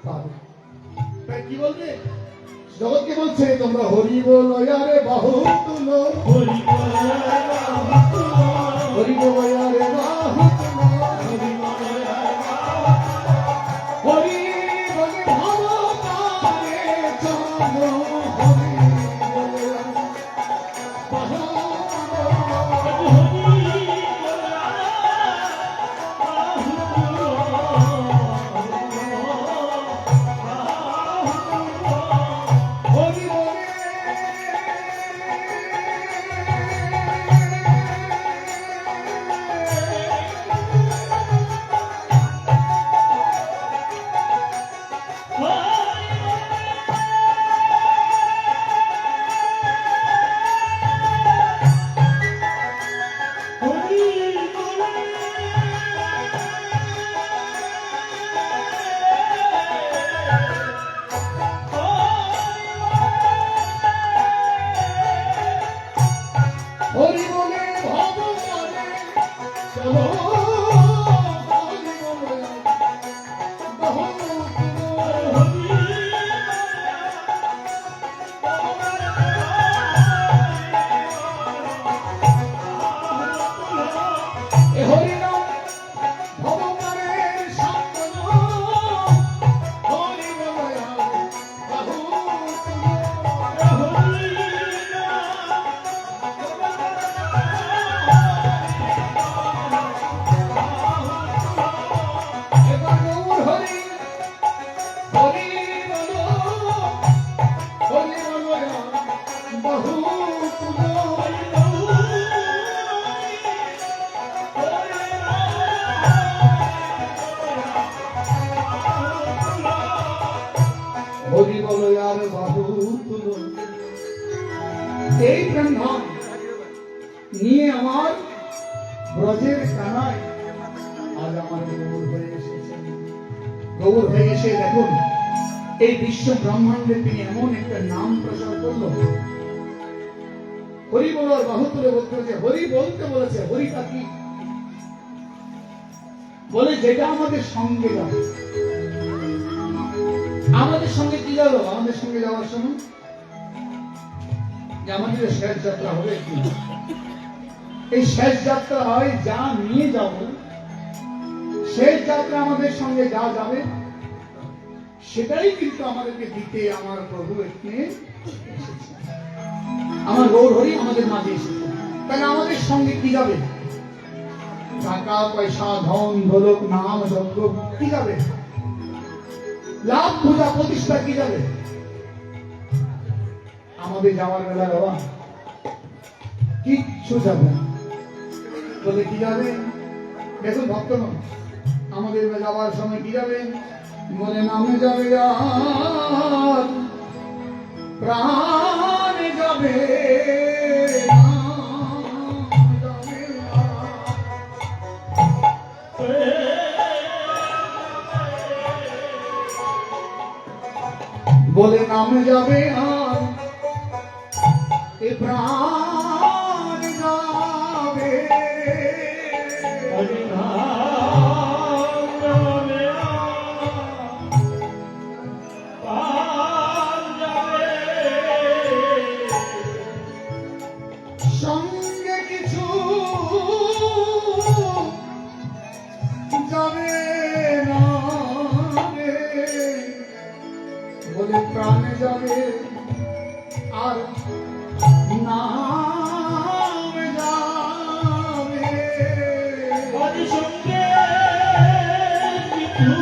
পাবে। তাই কি বলবে? জগৎকে বলছে তোমরা হরি বলো আরে বাহু তুলো, হরি বল হরি বলো আরে বাহু তুলো, হরি বল হরি বলে ভবতারে চলো, হরি বলে বাহু হরি বলে হরি বলে ভবতারে চলো, হরি বলে বাহু তুলো। এ হরি নাম ভবতারের সান্তন, হরি বলে বাহু তুলো। এবার গৌর হরি, হরি বলো, হরি বলো বাহু তুলো। হরি বলো আর বাহু তুলো। এই প্রেম ধাম নিয়ে আমার ব্রজের কানায় আজ আমার গৌর হয়ে এসেছেন। গৌর হয়ে এসে দেখুন এই বিশ্ব ব্রহ্মাণ্ডে তিনি এমন একটা নাম প্রচার করলো। হরি বল আর বাহু তুলে বলতে হচ্ছে, হরি বলতে বলেছে। হরিটা কি? বলে যেটা আমাদের সঙ্গে যাবে। আমাদের সঙ্গে কি যাবো? আমাদের সঙ্গে যাওয়ার সময় যে আমাদের যে শেষ যাত্রা হবে, কি এই শেষ যাত্রা হয় যা নিয়ে যাব, শেষ যাত্রা আমাদের সঙ্গে যা যাবে সেটাই কিন্তু আমাদেরকে দিতে আমার প্রভু এখানে এসেছে। আমার গৌর হরি আমাদের মাঝে এসেছে। তাহলে আমাদের সঙ্গে কি যাবে? টাকা পয়সা ধন দৌলত নাম যজ্ঞ কি যাবে? লাভ পূজা প্রতিষ্ঠা কি যাবে? আমাদের যাওয়ার বেলা বাবা কিচ্ছু যাবে না। বলে কি যাবে? দেখুন ভক্তগণ, আমাদের যাওয়ার সময় কি যাবে? বলে নামে যাবে আর প্রাণে যাবে, নাম যাবে বলে নামে যাবে আর এ প্রাণ যাবে। সঙ্গে কিছু যাবে না রে, বলে প্রাণে যাবে আর নাম যাবে। ওর সঙ্গে কিছু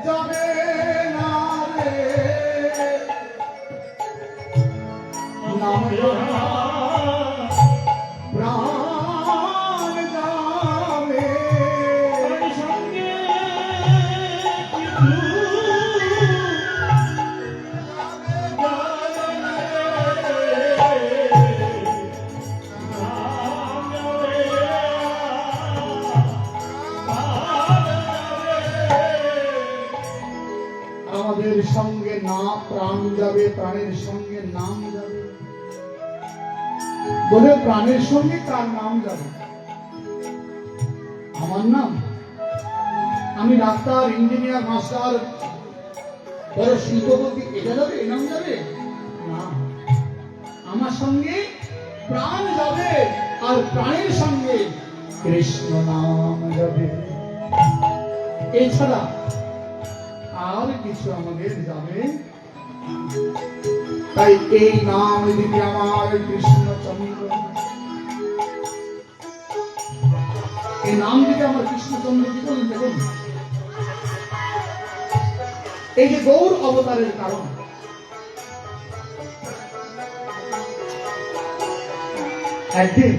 যাবে না রে, নাম প্রাণ যাবে সঙ্গে আমাদের সঙ্গে না প্রাণ যাবে, প্রাণের সঙ্গে নাম যাবে। বলে প্রাণের সঙ্গে কার নাম যাবে? আমার নাম? আমি ডাক্তার, ইঞ্জিনিয়ার, মাস্টার, বড় শিল্পপতি, এটা যাবে? এ নাম যাবে না। আমার সঙ্গে প্রাণ যাবে, আর প্রাণের সঙ্গে কৃষ্ণ নাম যাবে। এছাড়া আর কিছু আমাদের যাবে? তাই এই নাম দিদি আমার কৃষ্ণচন্দ্র, এই নাম দিদি আমার কৃষ্ণচন্দ্র। কি বলুন দেখুন, এই যে গৌর অবতারের কারণ, একদিন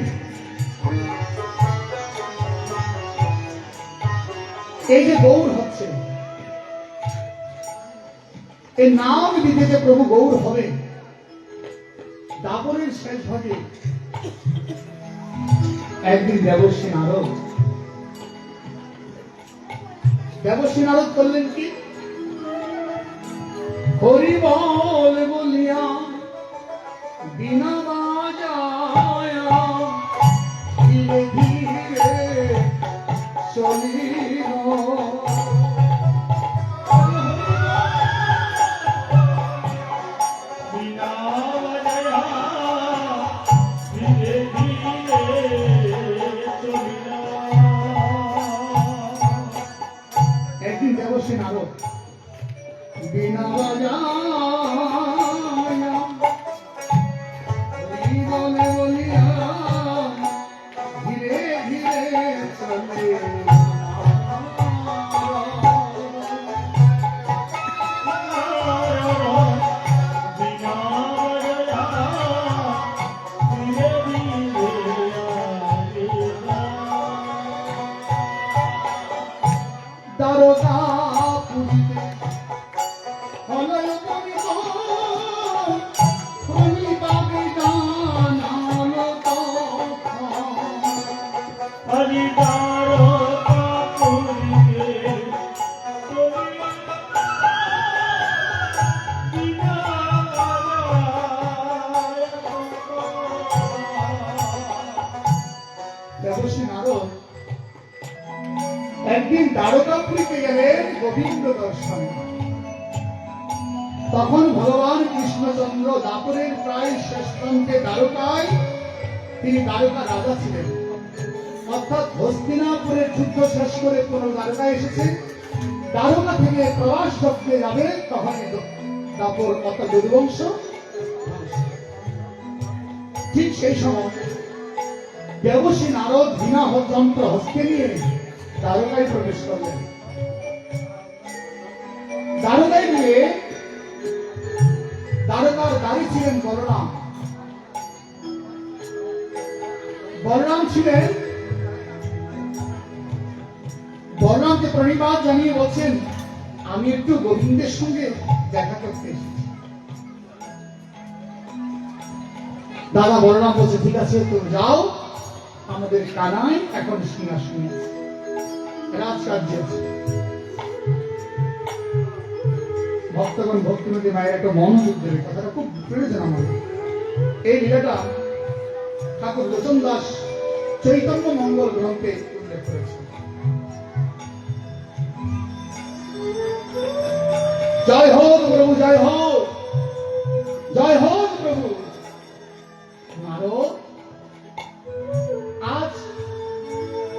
এই যে গৌর হচ্ছে, এই নাম দিতে যে প্রভু গৌর হবে, দাপরের শেষ ভাগে একদিন দেবশ্রী নারদ করলেন কি? হরি বল বলিয়া বিনা বাজায়া ধীরে ধীরে চলিল। একদিন দেবশ্রী নারদ বিনা বাজায়া হরি বলে বলিয়া ধীরে ধীরে চলে। দ্বারকা পুরিতে হলয় কবিত হরিবাবে জানালো তখন। দেবশ্রী নারদ একদিন দ্বারকাপুরীতে গেলেন গোবিন্দ দর্শনে। তখন ভগবান কৃষ্ণচন্দ্র দাপরের প্রায় শেষ প্রান্তে দ্বারকায়, তিনি দ্বারকা রাজা ছিলেন। অর্থাৎ হস্তিনাপুরের যুদ্ধ শেষ করে পুনঃ দ্বারকায় এসেছে। দ্বারকা থেকে প্রবাস করতে যাবে, তখন দাপর অর্থাৎ যদুবংশ। ঠিক সেই সময় দেবশ্রী নারদ বিনা যন্ত্র হস্তে নিয়ে দ্বারকায় প্রবেশ করলেন। দ্বারকায় গিয়ে দ্বারকার দাঁড়িয়ে ছিলেন বলরাম। বলরাম ছিলেন, বলরামকে প্রণিপাত জানিয়ে বলছেন, আমি একটু গোবিন্দের সঙ্গে দেখা করতে এসেছি। দাদা বলরাম বলছে, ঠিক আছে তুমি যাও, আমাদের কানাই এখন সিংহাসনে রাজকার্য আছে। ভক্তগণ ভক্তিমতী মায়ের একটা মনোযোগ দেবে, কথাটা খুব প্রয়োজন আমাদের। এই লীলাটা ঠাকুর লোচন দাস চৈতন্য মঙ্গল গ্রন্থে উল্লেখ করেছে। জয় হোক প্রভু, জয় হোক, জয় হোক প্রভু। নারদ, আজ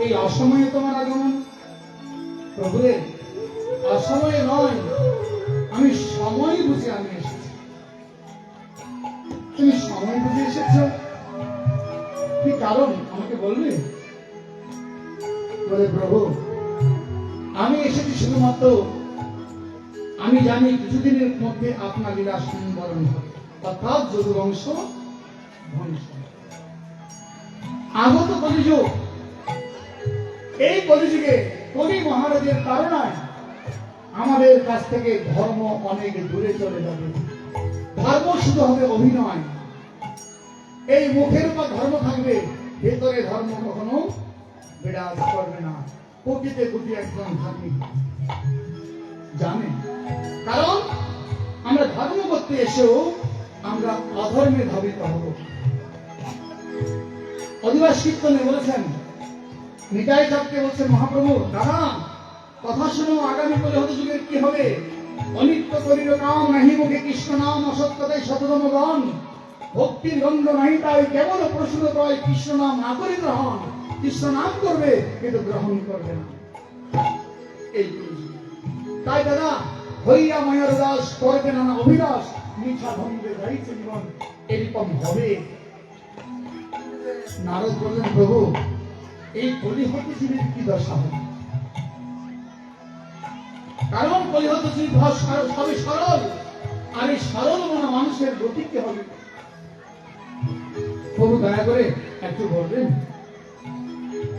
এই অসময়ে তোমার আগমন। প্রভুরে, অসময়ে নয়, আমি সময় বুঝে আমি এসেছি। তুমি সময় বুঝে এসেছ, কি কারণ আমাকে বলবে? বলে, প্রভু আমি এসেছি শুধুমাত্র, আমি জানি কিছুদিনের মধ্যে আপনার লীলা সম্বরণ হবে, অর্থাৎ যদুবংশ ধ্বংস। আগত কলিযুগ, এই কলিযুগে কলি মহারাজের কারণে আমাদের কাছ থেকে ধর্ম অনেক দূরে চলে যাবে। ধর্ম শুধু হবে অভিনয়, এই মুখের উপর ধর্ম থাকবে, ভেতরে ধর্ম কখনো বিরাজ করবে না। কোটিতে কোটি একজন ধার্মিক জানে, কারণ আমরা ধর্ম করতে এসেও আমরা অধর্মে ধাবিত হব। অধিবাস কীর্তনে বলেছেন, নিতাই সাহেবকে বলছেন, মহাপ্রভু দাদা কথা শুনো, আগামী কলিহত যুগের কি হবে? অনিত্য করিল কাম নাহি মুখে কৃষ্ণ নাম, অসত্যতাই শততম গণ, ভক্তির গন্ধ নাহি তাই কেবল প্রশ্ন কয়, কৃষ্ণ নাম না করি গ্রহণ। কৃষ্ণ নাম করবে কিন্তু গ্রহণ করবে না। এই তাই দাদা হইয়া মায়ার দাস করবে নানা অভিলাষ, মিঠা ভঙ্গে যাইছে জীবন, এরকম হবে। নারদ বললেন, প্রভু এই কলিহত জীবের কি দশা হবে? কারণ কলিহত জীব সবই সরল, আর এই সরল মনা মানুষের গতি কি হবে? প্রভু দয়া করে একটু বলবেন।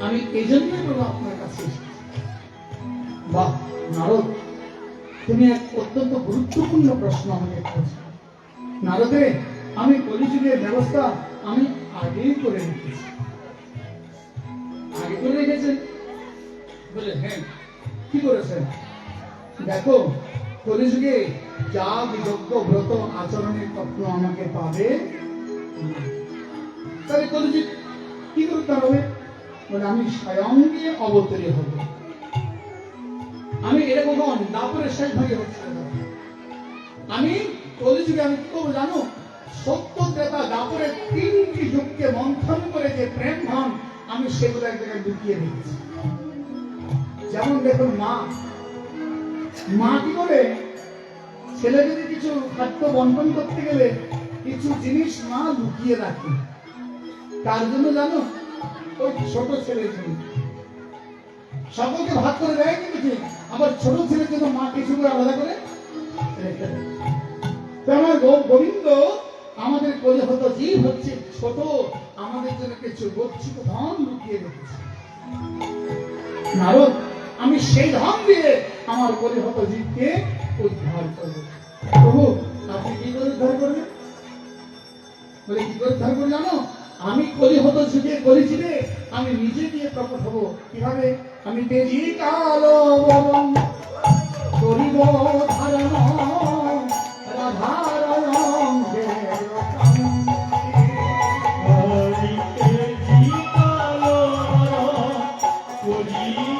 আমি এই জন্যই প্রভু আপনার কাছে এসেছি। বাহ নারদ, তুমি এক অত্যন্ত গুরুত্বপূর্ণ প্রশ্ন আমাকে করেছো। নারদে, আমি কলিযুগের ব্যবস্থা আমি আগেই করে রেখেছি। আগে করে রেখেছেন? বলে হ্যাঁ। কি করেছেন? দেখো, কলিযুগে যাগ যজ্ঞ ব্রত আচরণের তত্ত্ব আমাকে পাবে না। তাহলে কলিযুগ কি করতে হবে? বলে আমি স্বয়ং গিয়ে অবতরী হব। আমি এরকম দাপরের শেষ ভাগে হচ্ছে না। আমি কলিযুগে আমি কি করবো জানো? সত্য ত্রেতা দাপরের তিনটি যুগকে মন্থন করে যে প্রেম ধন, আমি সেগুলো এক জায়গায় লুকিয়ে রেখেছি। যেমন দেখুন, মা কি করে? ছেলে যদি কিছু খাদ্য বন্টন করতে গেলে কিছু জিনিস মা লুকিয়ে রাখে। তার জন্য জানো? ওই ছোট ছেলের জন্য। সকলকে ভাগ করে দেয় কিন্তু ঠিক, আবার ছোট ছেলের জন্য মা কিছু করে আলাদা করে রেখে দেয়। তো আমার গোবিন্দ আমাদের কলিহত জীব হচ্ছে ছোট, আমাদের জন্য কিছু গচ্ছিত ধন লুকিয়ে রেখেছে। নারদ, আমি সেই ধন দিয়ে আমার কলিহত জীবকে উদ্ধার করবো। প্রভু আপনি কি করে উদ্ধার করবেন? বলে কি করে উদ্ধার করবো জানো? আমি কলিহত যুগে কলিযুগে আমি নিজে দিয়ে প্রকট হব। কিভাবে? আমি তেজি কালো বরং করিব ধারণ রাধার অঙ্গে আমি তেজি কালো বরং করিব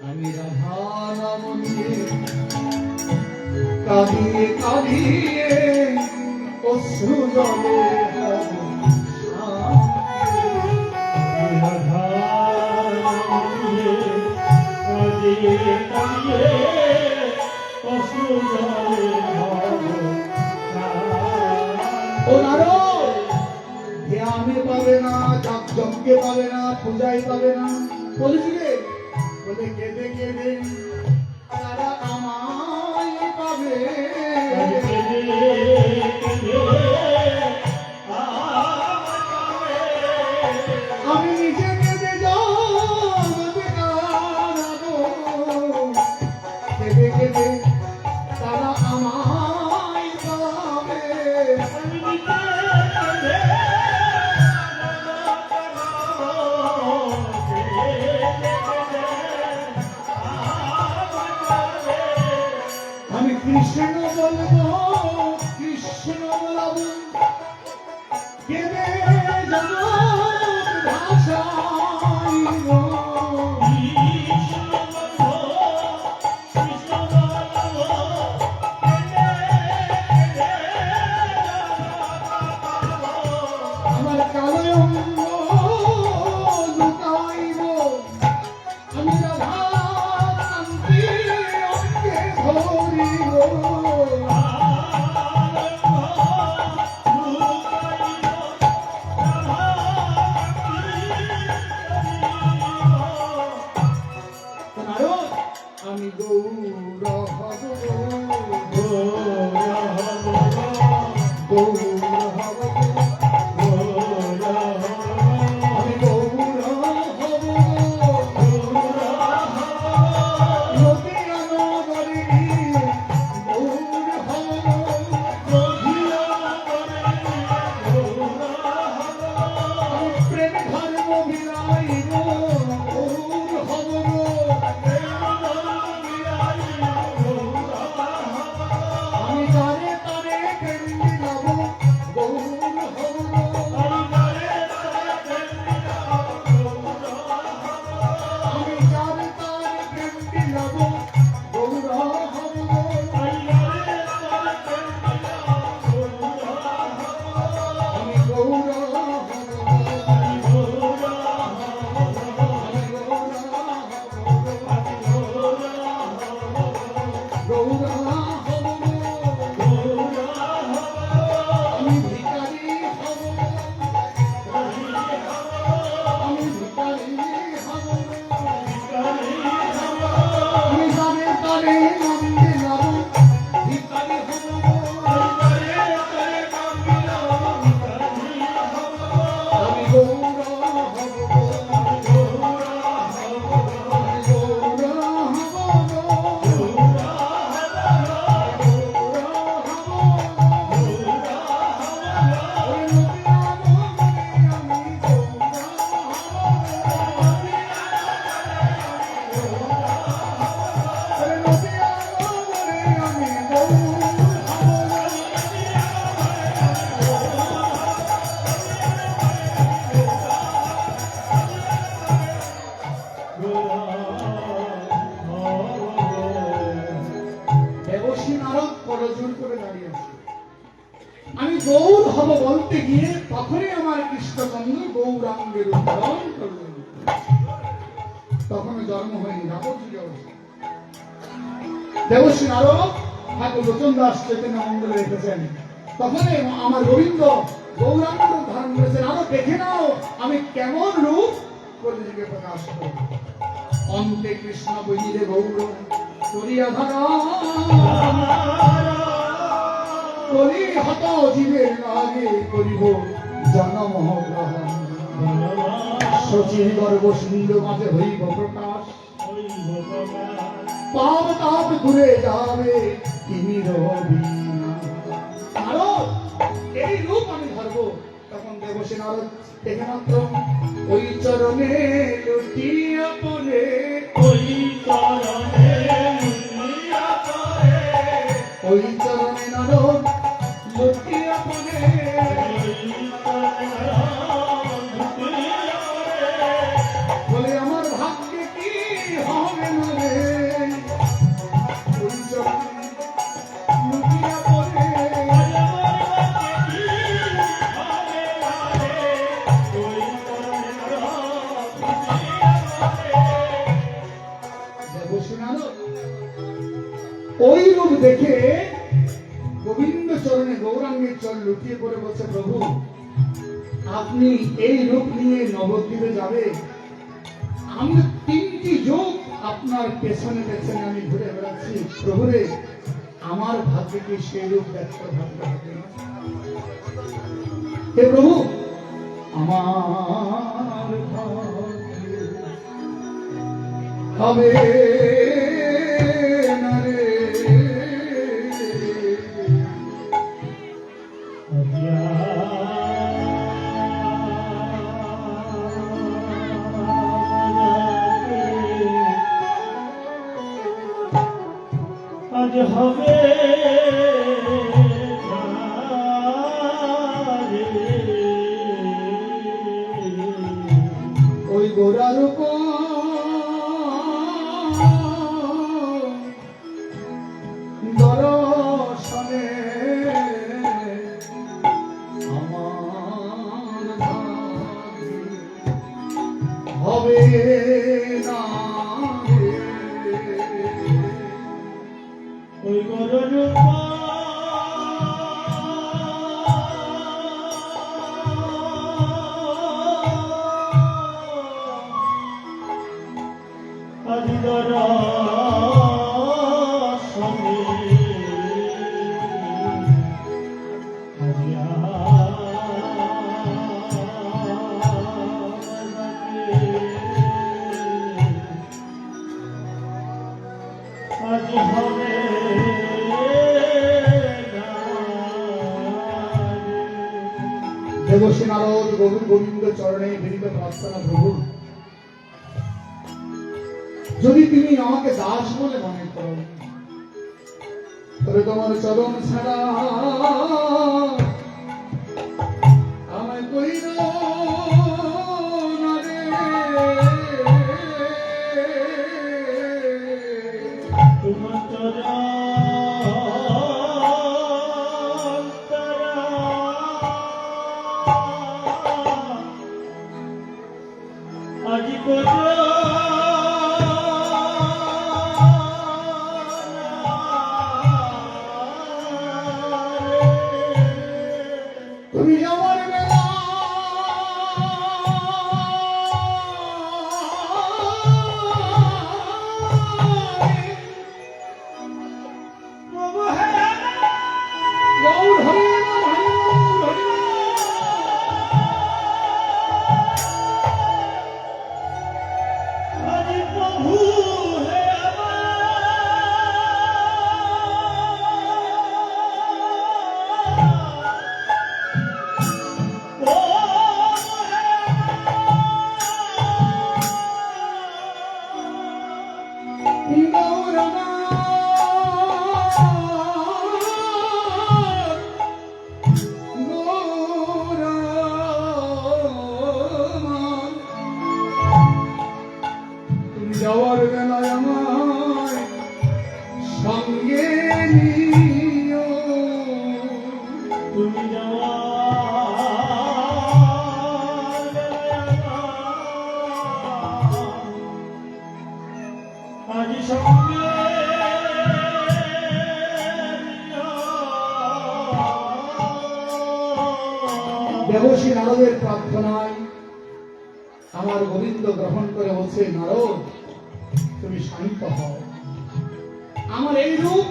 আমি রাধা নাম নিয়ে কাঁদিয়ে কাঁদিয়ে অশ্রু জলে ও নারদ, ধ্যানে পাবে না, যজ্ঞে পাবে না, পূজায় পাবে না। কলিযুগে বলে কেঁদে কেঁদে তারা আমায় পাবে। আমি নিজে কেঁদে জগতে কাঁদাবো, কেঁদে কেঁদে তারা আমায় পাবে। আমি কৃষ্ণ বলবো, কৃষ্ণ বলবো, কেঁদে জগৎ ভাষা গৌর হব বলতে গিয়ে তখনই আমার কৃষ্ণচন্দ্র গৌরাঙ্গের উদ্ধারণ করলেন। তখন জন্ম হয়নি রাবণী অবস্থা। দেবশ্রী নারদ ঠাকুর লোচন দাস চৈতন্য মন্দিরে রেখেছেন। তখন আমার গোবিন্দ গৌরাঙ্গ রূপ ধারণ করেছেন। আরো দেখে নাও আমি কেমন রূপ কলিযুগে প্রকাশ করব। অন্তে কৃষ্ণ বহিরে গৌর করিয়া ধরা করি হত জীবের আগে করিব জনম গ্রহণ। শচীর গর্ব সিন্ধু মাঝে হইব প্রকাশ। পাপ তাপ দূরে যাবে তিনি রবি। নারদ এই রূপ আমি ধরবো। তখন দেবশ্রী নারদ দেখে মাত্র ওই চরণে লুটিয়া পড়ে, ওই চরণে লুটিয়া পড়ে, ওই চরণে নারদ লুটিয়া পড়ে। বলে আমার ভাগ্যে কি হবে মনে, ওই চরণে লুটিয়া পড়ে। দেবশ্রী নারদ ওই রূপ দেখে গোবিন্দ চরণে গৌরাঙ্গের চরণ লুটিয়ে পড়ে বলছে, প্রভু আপনি এই রূপ নিয়ে নবদ্বীপে যাবে, আমি 3টি যুগ আপনার পেছনে পেছনে আমি ঘুরে বেড়াচ্ছি, প্রভুরে আমার ভাগ্যে কি সেই রূপ ব্যক্ত ভাগ্য হবে না? হে প্রভু আমার ভাগ্যে হবে না রে। আজ হবে ওই গোরার দর্শনে আমার ভাগ্যে হবে না রে। ওই গরুর আদি দর্শনে আজ হবে দেবশ্রী নারদ গোবিন্দ চরণে বিনীত প্রার্থনা, প্রভু যদি তুমি আমাকে দাস বলে মনে করো, তবে তোমার চরণ ছাড়া আমায় কইর না রে। তোমার চরণ আজি তুমি আমার বেলা গৌর হরি নাম, হরি নাম, আজি প্রভু হে গৌর তুমি যাওয়ার বেলায় আমায় সঙ্গে নিও। তুমি যাওয়া আজি সঙ্গে দেবশ্রী নারদের প্রার্থনায় আমার গোবিন্দ গ্রহণ করে বলছে, নারদ তুমি শান্ত হও। আমার এই রূপ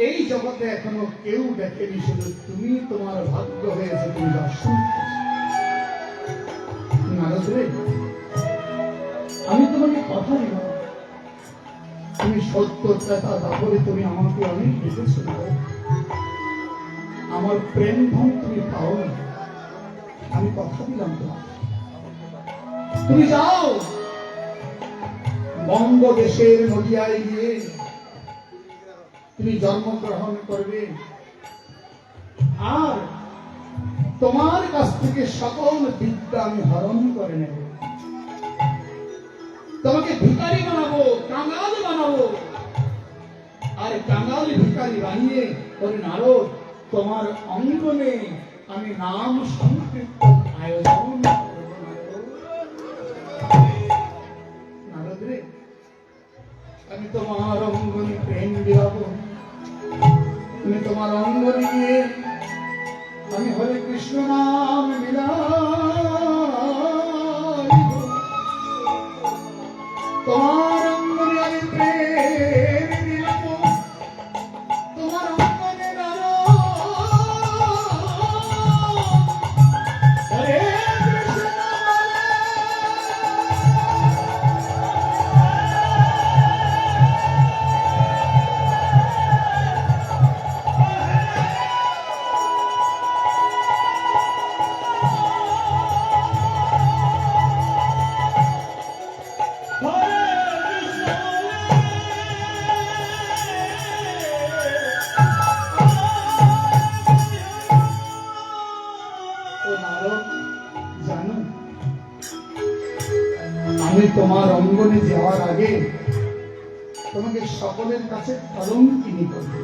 এই জগতে এখনো কেউ দেখেনি, শুধু তুমি, তোমার ভাগ্য হয়েছে তুমি দর্শন করেছো। নারদ রে, আমি তোমাকে কথা দিলাম, তুমি সত্য ত্রেতা দাপরে তুমি আমাকে অনেক দেখেছো। আমার প্রেম ধন তুমি পাও না, আমি কথা দিলাম তোমার। তুমি যাও বঙ্গদেশের নদিয়ায় গিয়ে তুমি জন্মগ্রহণ করবে, আর তোমার কাছ থেকে সকল বিদ্যা আমি হরণ করে নেব। তোমাকে ভিখারি বানাবো, কাঙাল বানাবো, আর কাঙাল ভিখারি বানিয়ে করে নারদ তোমার অঙ্গনে আমি নাম সংকীর্তন আয়োজন করব। নারদ রে, আমি তোমার অঙ্গনে প্রেম বিলাবো, তুমি তোমার অঙ্গনে গিয়ে আমি হরে কৃষ্ণ নাম বিলাইব। তোমার অঙ্গনে আমি প্রেম বিলাবো, তোমার অঙ্গনে হরে কৃষ্ণ জানো, আমি তোমার অঙ্গনে যাওয়ার আগে তোমাকে সকলের কাছে কলঙ্কিনী করবে।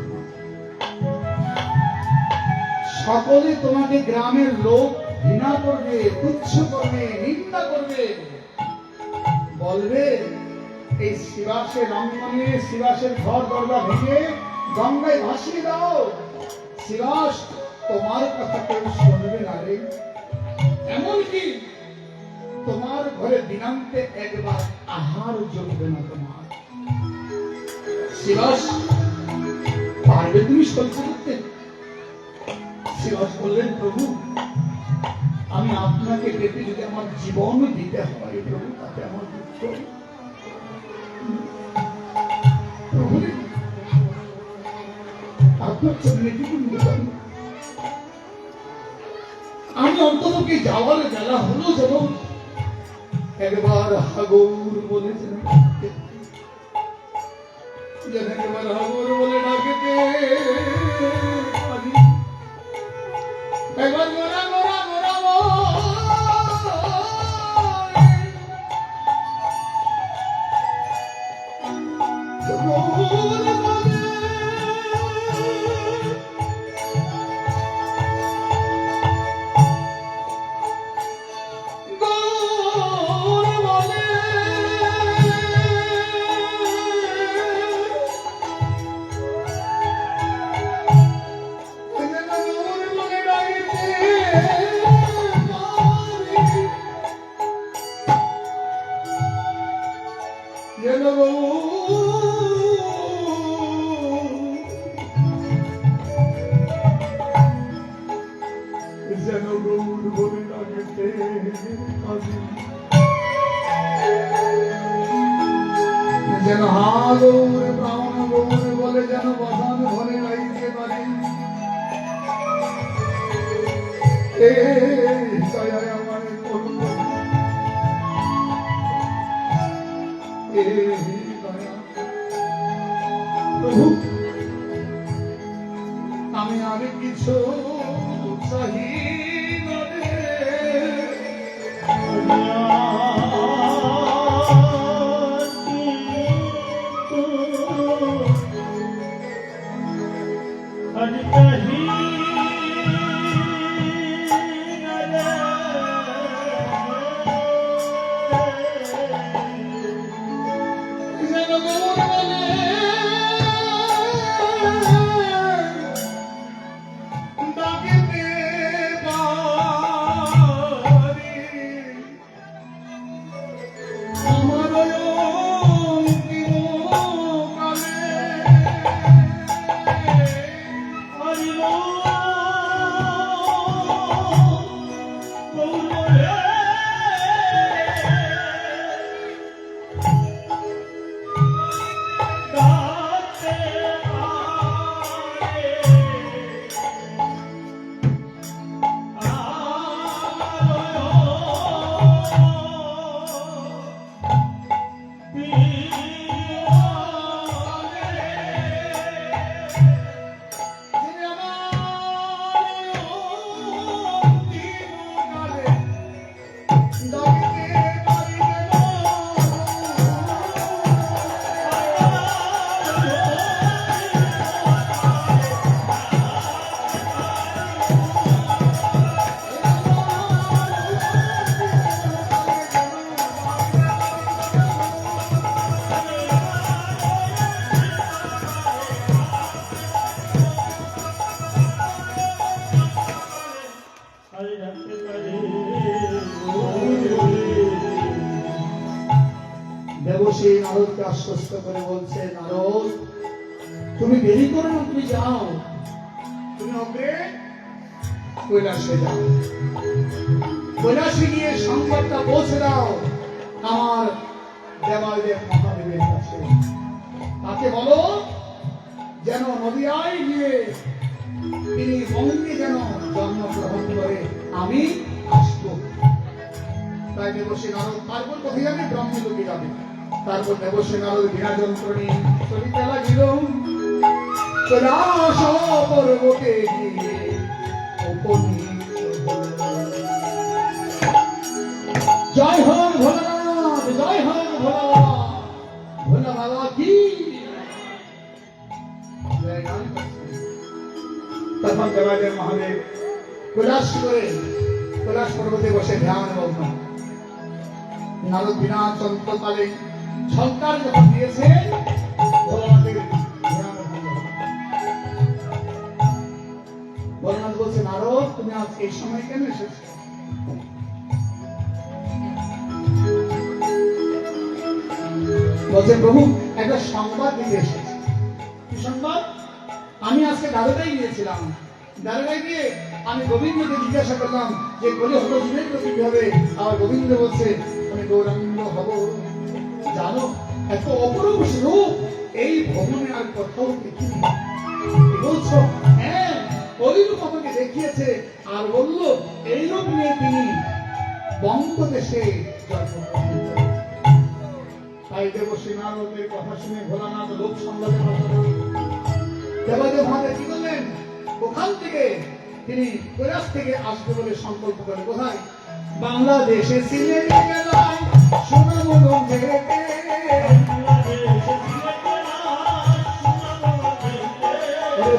সকলে তোমাকে গ্রামের লোক ঘৃণা করবে, তুচ্ছ করবে, নিন্দা করবে, বলবে এই শিবাসের অঙ্গনে শিবাসের ঘর দরজা ভেঙে গঙ্গায় ভাসিয়ে দাও। শিবাস তোমার কথা কেউ শুনবে না রে, এমনকি তোমার ঘরে দিনান্তে একবার আহার জমবে না তোমার। শিবাস পারবে তুমি সহ্য করতে? শিবাস বললেন, প্রভু আমি আপনাকে পেতে যদি আমার জীবন দিতে হয় প্রভু, তাতে আমার দুঃখ। প্রভু আপনার চরণে কি নিবেদন, আমি অন্তরকে যাওয়ার বেলা হলো যেন একবার হাগৌর বলে একবার হাগৌর বলে ডাকেতে একবার গোরা গোরা গোরা যেন হাগৌর প্রাণ গৌর বলে যেন বসান ঘরে রাইতে পারে। আমার প্রভু আমি আর কিছু চাহি না রে। দেবশ্রী নারদকে আশ্বস্ত করে বলছে, নারদ তুমি দেরি করো না, তুমি যাও, তুমি অগ্রে কৈলাসে যাও, কৈলাসে গিয়ে সংবাদটা পৌঁছে দাও আমার দেবালদেব মহাদেবের কাছে। তাকে বলো যেন নদিয়ায় গিয়ে তিনি বঙ্গে যেন জন্মগ্রহণ করে আমি আসবো। তাই দেবশ্রী নারদ তারপর কোথায় যাবে? ব্রহ্মলোকে যাবে। তারপর দেবশ্রী নারদ বিনা যন্ত্রণী চলিতে লাগিল কৈলাস পর্বতে গিয়ে উপনীত হল। জয় হোক ভোলানাথ, জয় হোক ভোলা বাবা, ভোলা বাবা কি জয় গান করছে। তখন দেবাদেব মহাদেব কৈলাস করে কৈলাস পর্বতে বসে ধ্যান মগ্ন। নারদ বিনা চন্দ্রকালে সরকার যখন দিয়েছে ভোলানাথের ধ্যান ভঙ্গ হল। ভোলানাথ বলছে, নারদ তুমি আজ এই সময় কেন এসেছো? বলছে, প্রভু একটা সংবাদ দিতে এসেছি। কি সংবাদ? আমি আজকে দ্বারকায় গিয়েছিলাম, দ্বারকায় গিয়ে আমি গোবিন্দকে জিজ্ঞাসা করলাম যে কলিযুগ যুগের প্রতি কি হবে। আর গোবিন্দ বলছে আমি গৌরাঙ্গ হব। জানো এত অপরূপ রূপ এই ভবনে আর কোথাও দেখিনি। কি বলছো? হ্যাঁ, ওই রূপ আমাকে দেখিয়েছে আর বললো এই রূপ নিয়ে তিনি বঙ্গদেশে জন্মগ্রহণ করেন। তাই দেবশ্রী নারদের কথা শুনে ভোলানাথ লোক সংবাদে দেবাদেব মহাদেব কি করলেন? ওখান থেকে তিনি কৈলাস থেকে আসবে বলে সংকল্প করেন। কোথায়? বাংলাদেশে সিলেট জেলায় সুনামগঞ্জে,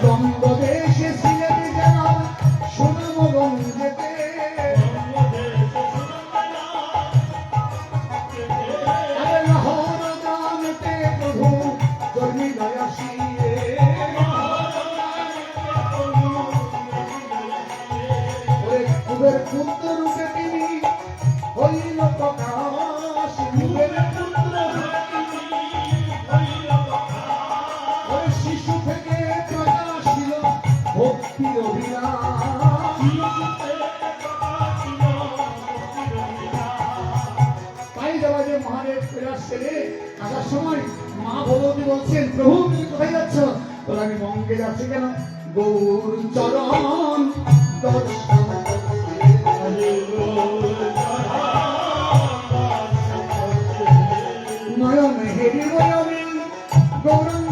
বঙ্গদেশে সিলেট জেলার সুনামগঞ্জেতে পুত্র রূপে তিনি হইল প্রকাশ। শিশু থেকে প্রকাশিল ভক্তির অভিলাষ। তাই দেবাদেব মহাদেব কৈলাস ছেড়ে আসার সময় মা ভগবতী বলছেন, প্রভু তুমি কোথায় যাচ্ছ? বলে আমি বঙ্গে যাচ্ছি। কেন? গৌর চরণ দর্শন নয়ন হেরি নয়নে গৌরাঙ্গ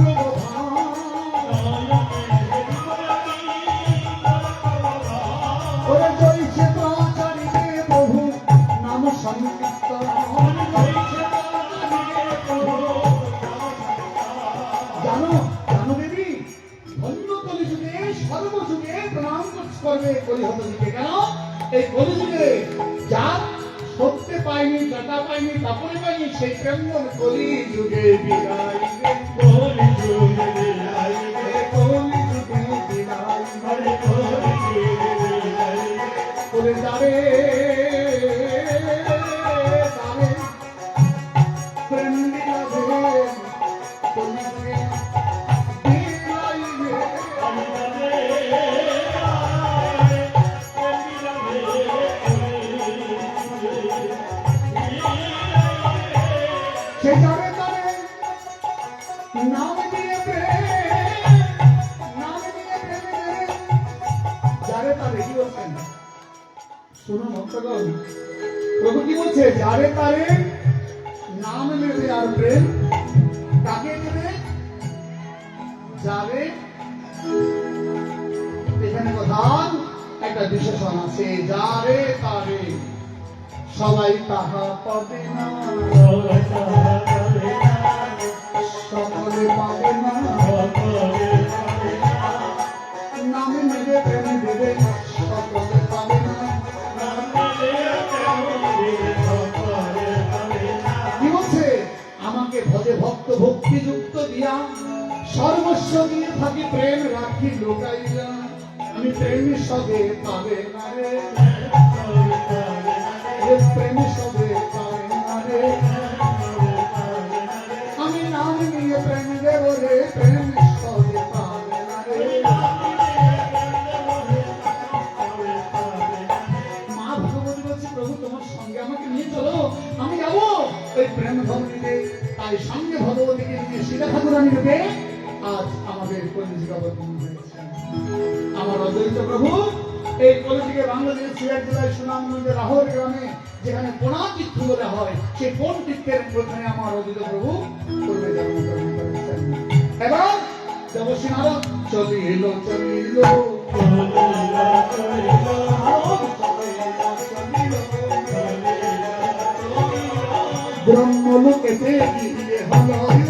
ওরে জয়ছে প্রচারিতে প্রভু নাম সংকীর্তন। জানো জানো দেবী, ধন্য কলিযুগে সর্বযুগে প্রণাম করবে কলিহত যুগে। কেন? এই কলিযুগে যার সত্যে পাইনি, দাতা পাইনি, কাপড়ে পাইনি, সেই প্রেম কলিযুগে বিরাইবে, কলিযুগে বিরাইবে, কলিযুগে বিরাইবে, কলিযুগে বিরাইবে। বলে যাবে যাবে প্রেম বিলাবে কলিযুগে বিরাইবে। সে যাবে তারে নাম দিয়ে প্রেম, নাম দিয়ে প্রেমে যারে তারে। কি বলছেন শুনো ভক্তগণ, প্রভু কি বলছে? যারে তারে নাম নেবে আর প্রেম কাকে দেবে? যারে, এখানে কথা একটা বিশেষণ আছে, যারে তারে সবাই তাহা পাবে না, সকলে পাবে না। নাম নেবে প্রেম দেবে সকলে পাবে না। কি বলছে? আমাকে ভজে ভক্ত ভক্তিযুক্ত দিয়া সর্বস্ব দিয়ে থাকি প্রেম রাখি লোকাইয়া, আমি প্রেম সবে পাবে না রে, প্রেম সবে পাবে না রে। ধরনীতে, তাই সঙ্গে ভগবতীকে নিয়ে সীতা ঠাকুরানী রূপে আজ আমাদের কলিযুগে অবতীর্ণ হয়েছেন। আমার অদ্বৈত প্রভু এই কলিযুগে বাংলাদেশের সিলেট জেলায় সুনামগঞ্জের রাহর গ্রামে যেখানে পোনা তীর্থ বলা হয়, সেই কোন তীর্থের ওখানে আমার অদ্বৈত প্রভু পূর্বে জন্মগ্রহণ করেছেন। এবার দেবশ্রী নারদ চলিল চলিল ব্রহ্মলোকেতে গিয়ে হল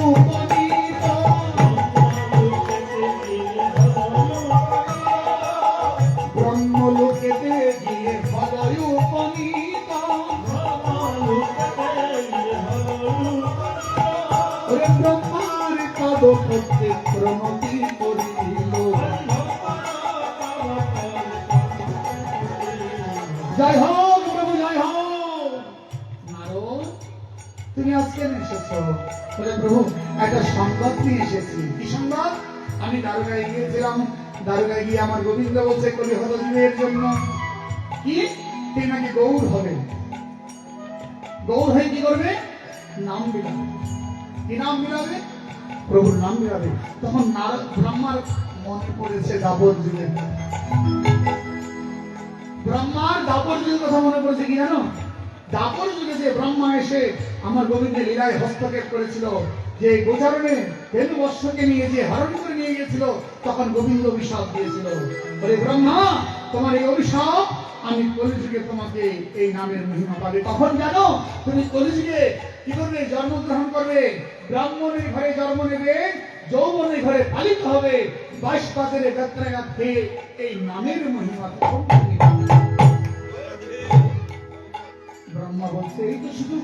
উপনীত, ব্রহ্মলোকেতে গিয়ে হল উপনীত, ওরে ব্রহ্মার পদ প্রত্যেক প্রণতি করিল। জয় হোক প্রভু, জয় হোক। নারদ, তুমি আজকে এসেছো? বলে প্রভু, একটা সংবাদ নিয়ে এসেছি। কি সংবাদ? আমি দারোগায় গিয়েছিলাম, দারোগায় গিয়ে আমার গোবিন্দ বলছে কলি হরজীবের জন্য কি তিনি নাকি গৌর হবে। গৌর হয়ে কি করবে? নাম বিলাবে। কি নাম বিলাবে? প্রভুর নাম বিলাবে। তখন নারদ ব্রহ্মার মনে পড়েছে দাপর যুগের, ব্রহ্মার দাপর যুগের কথা মনে পড়েছে। কি জানো? দাপর যুগে যে ব্রহ্মা এসে আমার গোবিন্দের লীলায় হস্তক্ষেপ করেছিল, যে গোচারণে হেতু বৎসকে নিয়ে যে হরণ করে নিয়ে গিয়েছিল, তখন গোবিন্দ অভিশাপ দিয়েছিল, বলে ব্রহ্মা তোমার এই অভিশাপ, আমি কলিযুগে তোমাকে এই নামের মহিমা পাবে। তখন জানো তুমি কলিযুগে কি করবে? জন্মগ্রহণ করবে, ব্রাহ্মণের ঘরে জন্ম নেবে, যৌবনের ঘরে পালিত হবে, 22 পাতের বেত্রাঘাত খেয়ে এই নামের মহিমা তখন তুমি পাবে। ব্রহ্মা বলছে এই তো শুধু,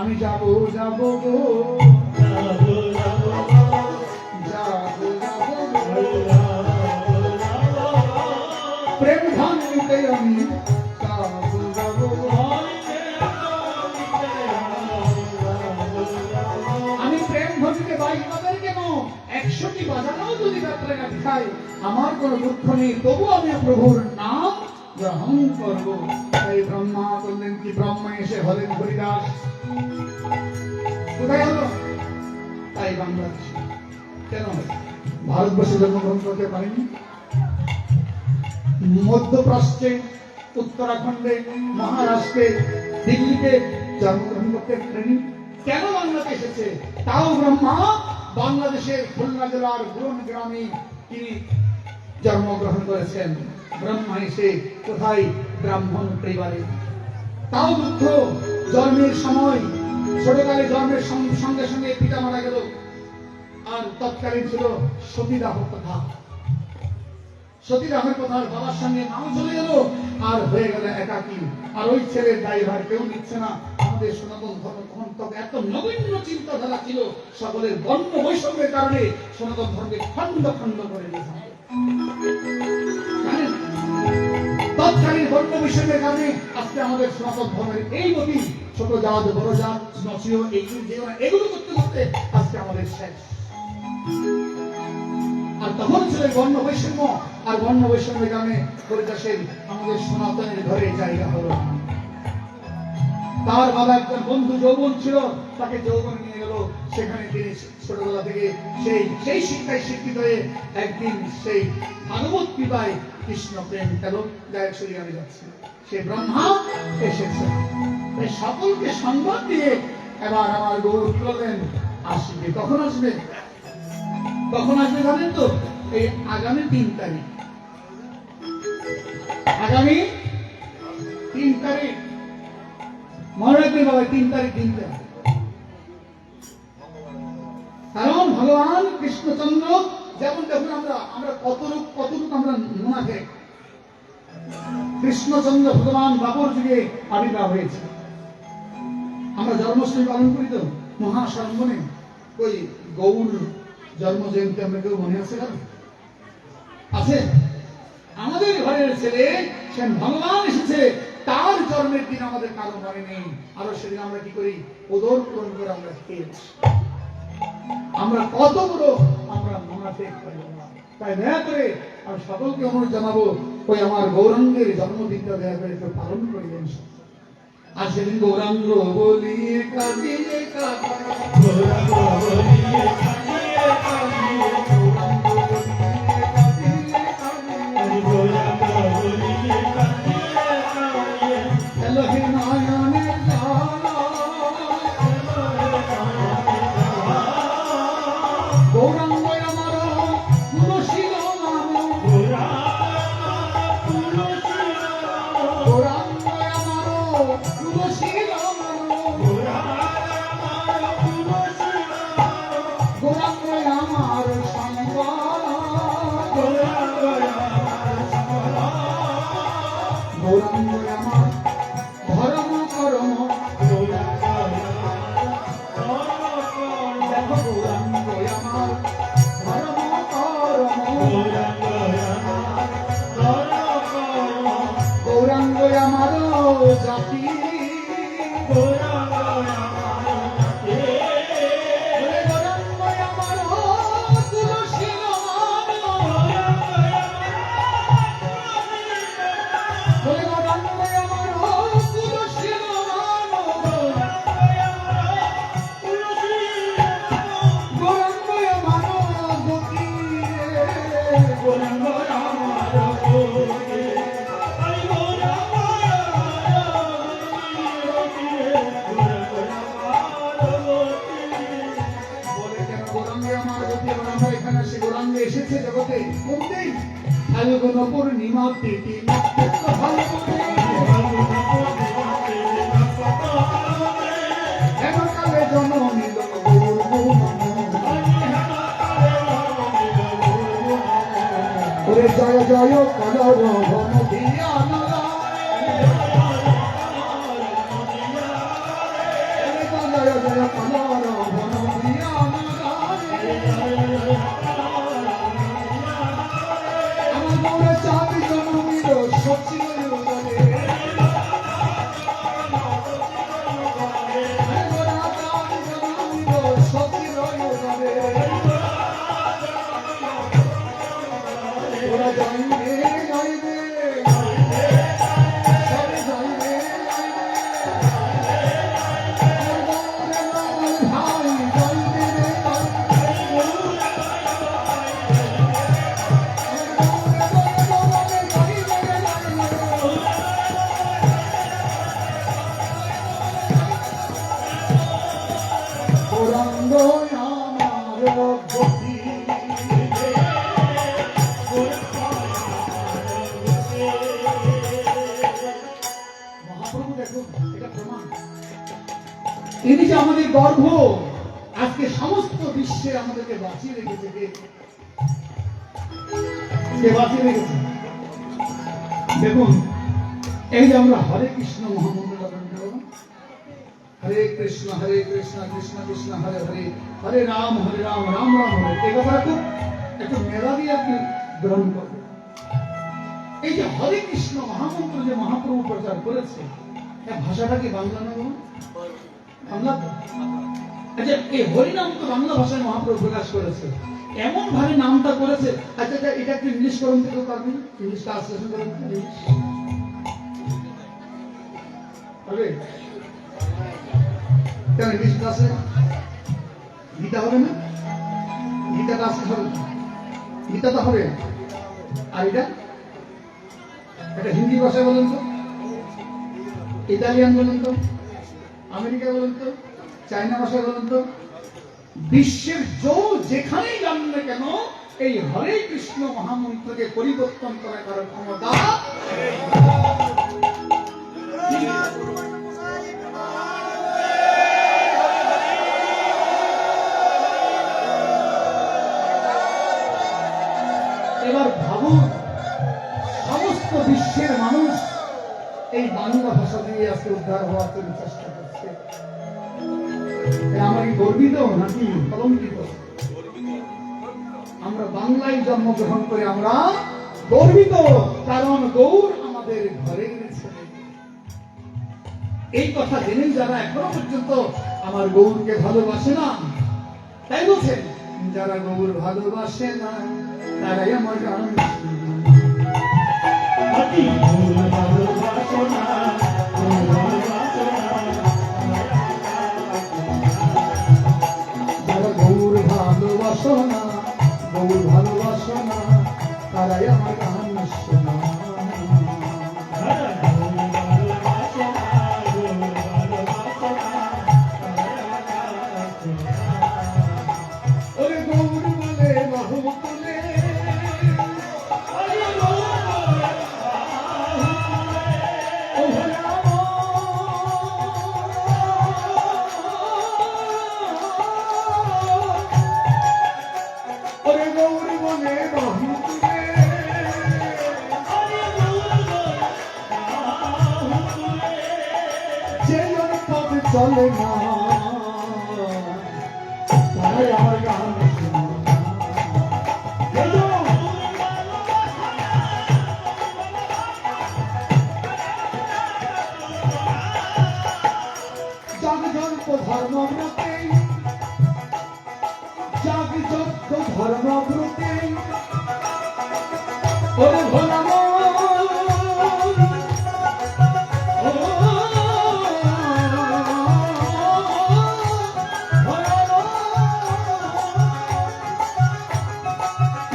আমি যাবো যাবো গো, যাবো যাবো প্রেম ধন নিতে আমি যাবো যাবো, আমি প্রেম ধনিতে 22 পাতের কেন 100টি বাজানো যদি বেত্রাঘাত খাই, আমার কোনো দুঃখ নেই, তবু আমি প্রভুর নাম গ্রহণ করব। তাই ব্রহ্মা বললেন কি? ব্রহ্মা এসে হলেন হরিদাস। কোথায় হলো? তাই বাংলাদেশে। কেন ভারতবর্ষে জন্মগ্রহণ করতে পারেনি? মধ্যপ্রাচ্যে, উত্তরাখণ্ডে, মহারাষ্ট্রে, দিল্লিতে জন্মগ্রহণ করতে পারেনি। কেন বাংলাতে এসেছে? তাও ব্রহ্মা বাংলাদেশের খুলনা জেলার গুরুন গ্রামে তিনি জন্মগ্রহণ করেছেন। ব্রহ্মা এসে কোথায়? ব্রাহ্মণ পরিবারে। তাও দুঃখ, জন্মের সময় ছোটকালে জন্মের সঙ্গে সঙ্গে পিতা মারা গেল, আর তৎকালীন ছিল সতীদাহ প্রথা। সতীদাহের কথার বাবার সঙ্গে মাও চলে গেল, আর হয়ে গেল একাকী। আর ওই ছেলের দায়ভার কেউ নিচ্ছে না। আমাদের সনাতন ধর্ম তখন তখন এত নগণ্য চিন্তাধারা ছিল, সকলের বর্ণ বৈষম্যের কারণে সনাতন ধর্মকে খণ্ড খণ্ড করে দিয়েছে। তৎকালীন বর্ণ বৈষম্যের কারণে আজকে আমাদের সনাতন ধর্মের এই গতি, ছোট জাত বড় জাত নসিও এগুলো করতে করতে আজকে আমাদের শেষ। আর তখন ছিল বর্ণ বৈষম্য, আর বর্ণ বৈষম্যের কারণে পরিদাসের আমাদের সনাতনের ঘরে জায়গা হলো। তার বাবা একজন বন্ধু যৌবন ছিল, তাকে যৌবন নিয়ে গেল, সেখানে তিনি ছোটবেলা থেকে সেই শিক্ষায় শিক্ষিত হয়ে একদিন সেই ভাগবত কৃপায় কৃষ্ণ প্রেম গেল। গায়ক শরীর আমি যাচ্ছি, সে ব্রহ্মা এসেছে। তাই সকলকে সংবাদ দিয়ে এবার আমার গৌর বললেন আসবে। কখন আসবে? কখন আসবে জানেন তো? এই আগামী 3 তারিখ, আগামী 3 তারিখ মনে রাখবে বাবা, 3 তারিখ দিনটা। কারণ ভগবান কৃষ্ণচন্দ্র যেমন দেখুন আমরা কতটুকু আমরা মুনাফিক। কৃষ্ণচন্দ্র ভগবান বাবর যুগে আবির্ভাব হয়েছে। আমরা জন্মাষ্টমী পালন করি তো মহাসম্বনে, ওই গৌর জন্ম জয়ন্তী আমরা কেউ মনে আছে? আছে? আমাদের ঘরের ছেলে সে ভগবান এসেছে, তার জন্মের দিন আমাদের কারো মনে নেই। আরো সেদিন আমরা কি করি? উদর পূরণ করে আমরা খেয়েছি। আমরা কত বড় আমরা মুনাফিক। তাই দয়া করে আমি সকলকে অনুরোধ জানাবো, ওই আমার গৌরাঙ্গের জন্মদিনটা দয়া করে একটু পালন করিবেন। আসেন গৌরাঙ্গ বলি কাঁদিয়ে কাঁদিয়ে গৌরাঙ্গ বলিয়ে কাঁদিয়ে কাঁদিয়ে গৌরাঙ্গ বলিয়ে কাঁদিয়ে কাঁদিয়ে এলোহে নয়নের জ্বালা গৌরাঙ্গ আমার তুলসীর নাম গৌরাঙ্গ আমার তুলসীর নাম গৌরাঙ্গ আমার সংবাদ গৌরাঙ্গ আমার ধর্ম করম দেখো গৌরাঙ্গ আমার ধর্ম করম গৌরাঙ্গ আমার জাতি গৌরাঙ্গ আমার তুলসী গৌরাঙ্গ আমার তুলসী গৌরাঙ্গ আমার গতি বলে কেন গৌরাঙ্গে আমার গতি এবার আমরা এখানে আসি গৌরাঙ্গে এসেছে জগতে কোনদিন ফাল্গুন পূর্ণিমা তিথি নক্ষত্র ফাল্গুনে হেমকালে জন্ম নিল গৌর ওরে জয় জয় কলর ভন দিয়া জয় জয় কলর ভন দিয়া আমার গৌরে চাঁদি জন্মিল সচিল উদরে গোরা চাঁদি জন্মিল সচিল উদরে ওরা যাইবে যাইবে সবে যাইবে ভাই যাইবে গৌরাঙ্গ আমার গতি মহাপ্রভু দেখুন এটা প্রমাণ ইনি যে আমাদের গর্ভ আজকে সমস্ত বিশ্বে আমাদেরকে বাঁচিয়ে রেখেছে কে বাঁচিয়ে রেখেছে দেখুন এই যে আমরা হরে কৃষ্ণ মহামন্ত্র হরে কৃষ্ণ কৃষ্ণ কৃষ্ণ হরে হরে হরে রাম রাম রাম হরে এই কথাটা খুব একটু মেলা দিয়ে আপনি গ্রহণ করবেন এই যে হরে কৃষ্ণ মহামন্ত্র যে মহাপ্রভু প্রচার করেছে এই ভাষাটা কি বাংলা না বাংলা তো? আচ্ছা এই হরিনাম তো বাংলা ভাষায় মহাপ্রভু প্রকাশ করেছে এমন ভাবে নামটা করেছে আচ্ছা এটা একটু ইংলিশ করুন থেকে পারবেন ইংলিশ ট্রান্সলেশন করুন হবে কেন ইংলিশ ক্লাসে গীতা হবে না গীতা ক্লাসে হবে গীতাটা হবে আর এটা হিন্দি ভাষায় বলেন তো ইতালিয়ান বলেন তো আমেরিকা বলেন তো চায়না ভাষায় বলেন তো বিশ্বের যেখানেই যান না কেন এই হরে কৃষ্ণ মহামন্ত্রকে পরিবর্তন করার ক্ষমতা এবার ভাবুন সমস্ত বিশ্বের মানুষ এই বাংলা ভাষা দিয়ে আজকে উদ্ধার হওয়ার জন্য চেষ্টা করছে আমরা কি গর্বিত নাকি কলঙ্কিত আমরা বাংলায় জন্মগ্রহণ করে আমরা গর্বিত কারণ গৌর আমাদের ঘরে গেছে এই কথা জেনে যারা এখনো পর্যন্ত আমার গৌরকে ভালোবাসে না তাই বলছেন যারা গৌর ভালোবাসে না তারাই আমার গান ভালোবাসো না ভালোবাসনা গৌর ভালোবাসনা তারাই আমার গান শোনা ওরে গৌর বলে বাহু তুলে ও রাম ওরে গৌর বলে বাহু তুলে যে জন পথ চলে না তারাই আমার গান শোনা জগজন্ত ধর্মব্রতে জগজন্ত ধর্মব্রতে ওরে ভোলা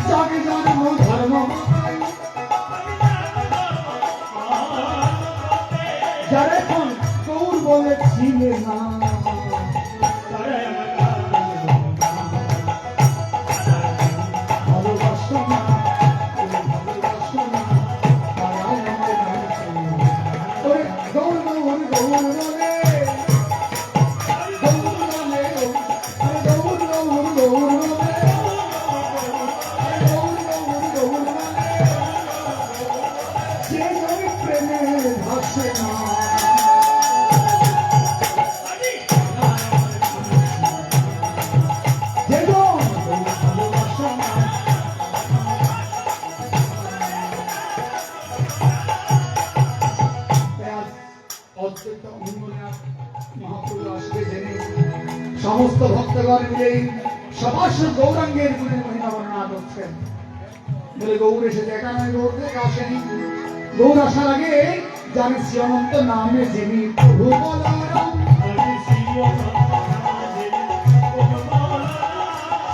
জগজন্ম ধর্ম যারা এখন গৌর বলেছিলে না ভালোবাসনা ভালোবাসনা তারাই আমার গান শোনা ওরে গৌর গৌর গৌর বলে গৌর বলে আরে গৌর গৌর গৌর বলে আরে গৌর গৌর গৌর বলে যে আমি প্রেমে ভাসে না যে জন ভালোবাসনা অদ্বৈত অঙ্গনাথ মহাপ্রভু আসবে জেনে সমস্ত ভক্তগণ মিলে সবাস গৌরাঙ্গের গুণের মহিমা বর্ণনা করছেন বলে গৌর এসে দেখা নয় গৌর থেকে আসেনি গৌর আসার আগে জানে শ্রী অনন্ত নামে যিনি প্রভু বলরাম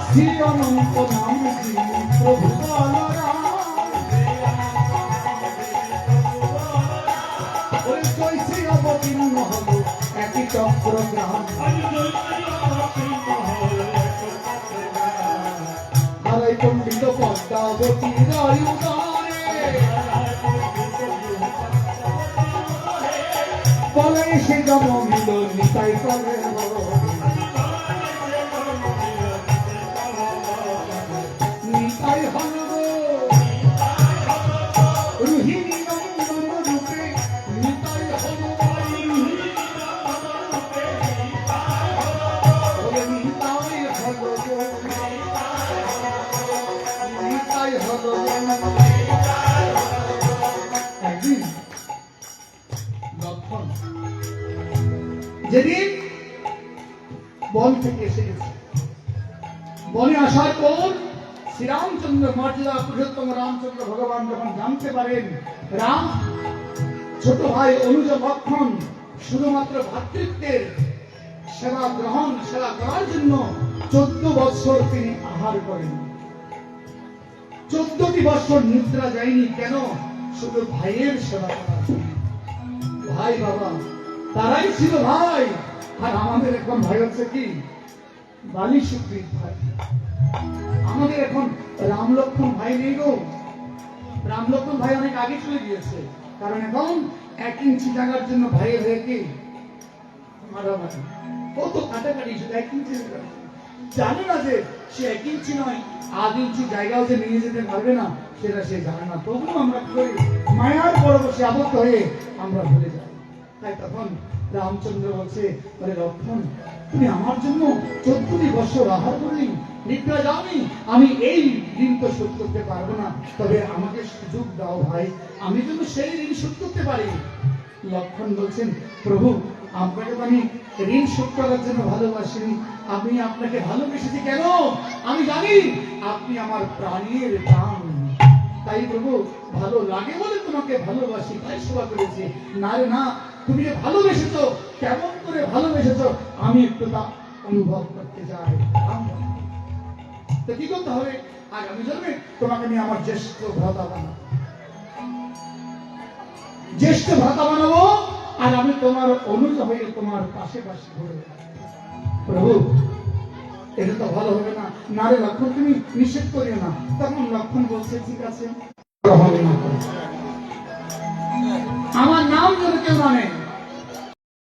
শ্রী অনন্ত নামে যিনি প্রভু বলরাম ওই জয়শ্রী অবতীর্ণ হল একই চক্রগ্রাম হারাই পণ্ডিত পদ্মাবতী রায় উদারে বলে সে জম মিল নিতাই করে নিতাই হল রোহিণী নন্দন রূপে নিতাই হল বলে নিতাই হল নিতাই হল একদিন লক্ষণ যেদিন বন থেকে এসে গেছে বনে আসার পর শ্রীরামচন্দ্র মর্যাদা পুরুষোত্তম রামচন্দ্র ভগবান যখন জানতে পারেন রাম ছোট ভাই অনুজ লক্ষণ শুধুমাত্র ভাতৃত্বের সেবা গ্রহণ সেবা করার জন্য 14 বছর তিনি আহার করেন 14টি বছর নিদ্রা যায়নি কেন শুধু ভাইয়ের সেবা করার জন্য। ভাই বাবা তারাই ছিল ভাই আর আমাদের এখন ভাই হচ্ছে কি বালি সুপ্রিত ভাই আমাদের এখন রাম লক্ষণ ভাই নেই গো রাম লক্ষণ ভাই অনেক আগে চলে গিয়েছে কারণ এখন 1 ইঞ্চি জায়গার জন্য ভাই হয়ে কি মারামারি কত কাটাকাটি শুধু 1 ইঞ্চি জানে না যে সে 1 ইঞ্চি নয় 8 ইঞ্চি জায়গাও যে নিয়ে যেতে পারবে না সেটা সে জানে না তবুও আমরা কি করি মায়ার পরবশে আবদ্ধ হয়ে আমরা ভুলে যাই তাই তখন রামচন্দ্র বলছে বলে লক্ষণ তুমি আমার জন্য 14টি বছর আহার করলি নিদ্রা যাওনি আমি এই ঋণ তো শোধ করতে পারবো না তবে আমাকে সুযোগ দাও ভাই আমি যেন সেই ঋণ শোধ করতে পারি লক্ষণ বলছেন প্রভু আপনাকে তো আমি ঋণ শোধ করার জন্য ভালোবাসিনি আমি আপনাকে ভালোবেসেছি কেন আমি জানি আপনি আমার প্রাণের প্রাণ তাই প্রভু ভালো লাগে বলে তোমাকে ভালোবাসি তাই সেবা করেছি না রে না তুমি যে ভালোবেসেছো কেমন করে ভালোবেসেছো আমি একটু তা অনুভব করতে চাই তো কি করতে হবে? আগামী জন্মে তোমাকে আমি আমার জ্যেষ্ঠ ভ্রাতা বানাবো, জ্যেষ্ঠ ভ্রাতা বানাবো, আর আমি তোমার অনুজ হয়ে তোমার পাশে পাশে ঘুরে বেড়াবো। প্রভু, এটা তো ভালো হবে না। না রে লক্ষণ, তুমি নিষেধ করিও না। তখন লক্ষণ বলছে, ঠিক আছে, হবে না।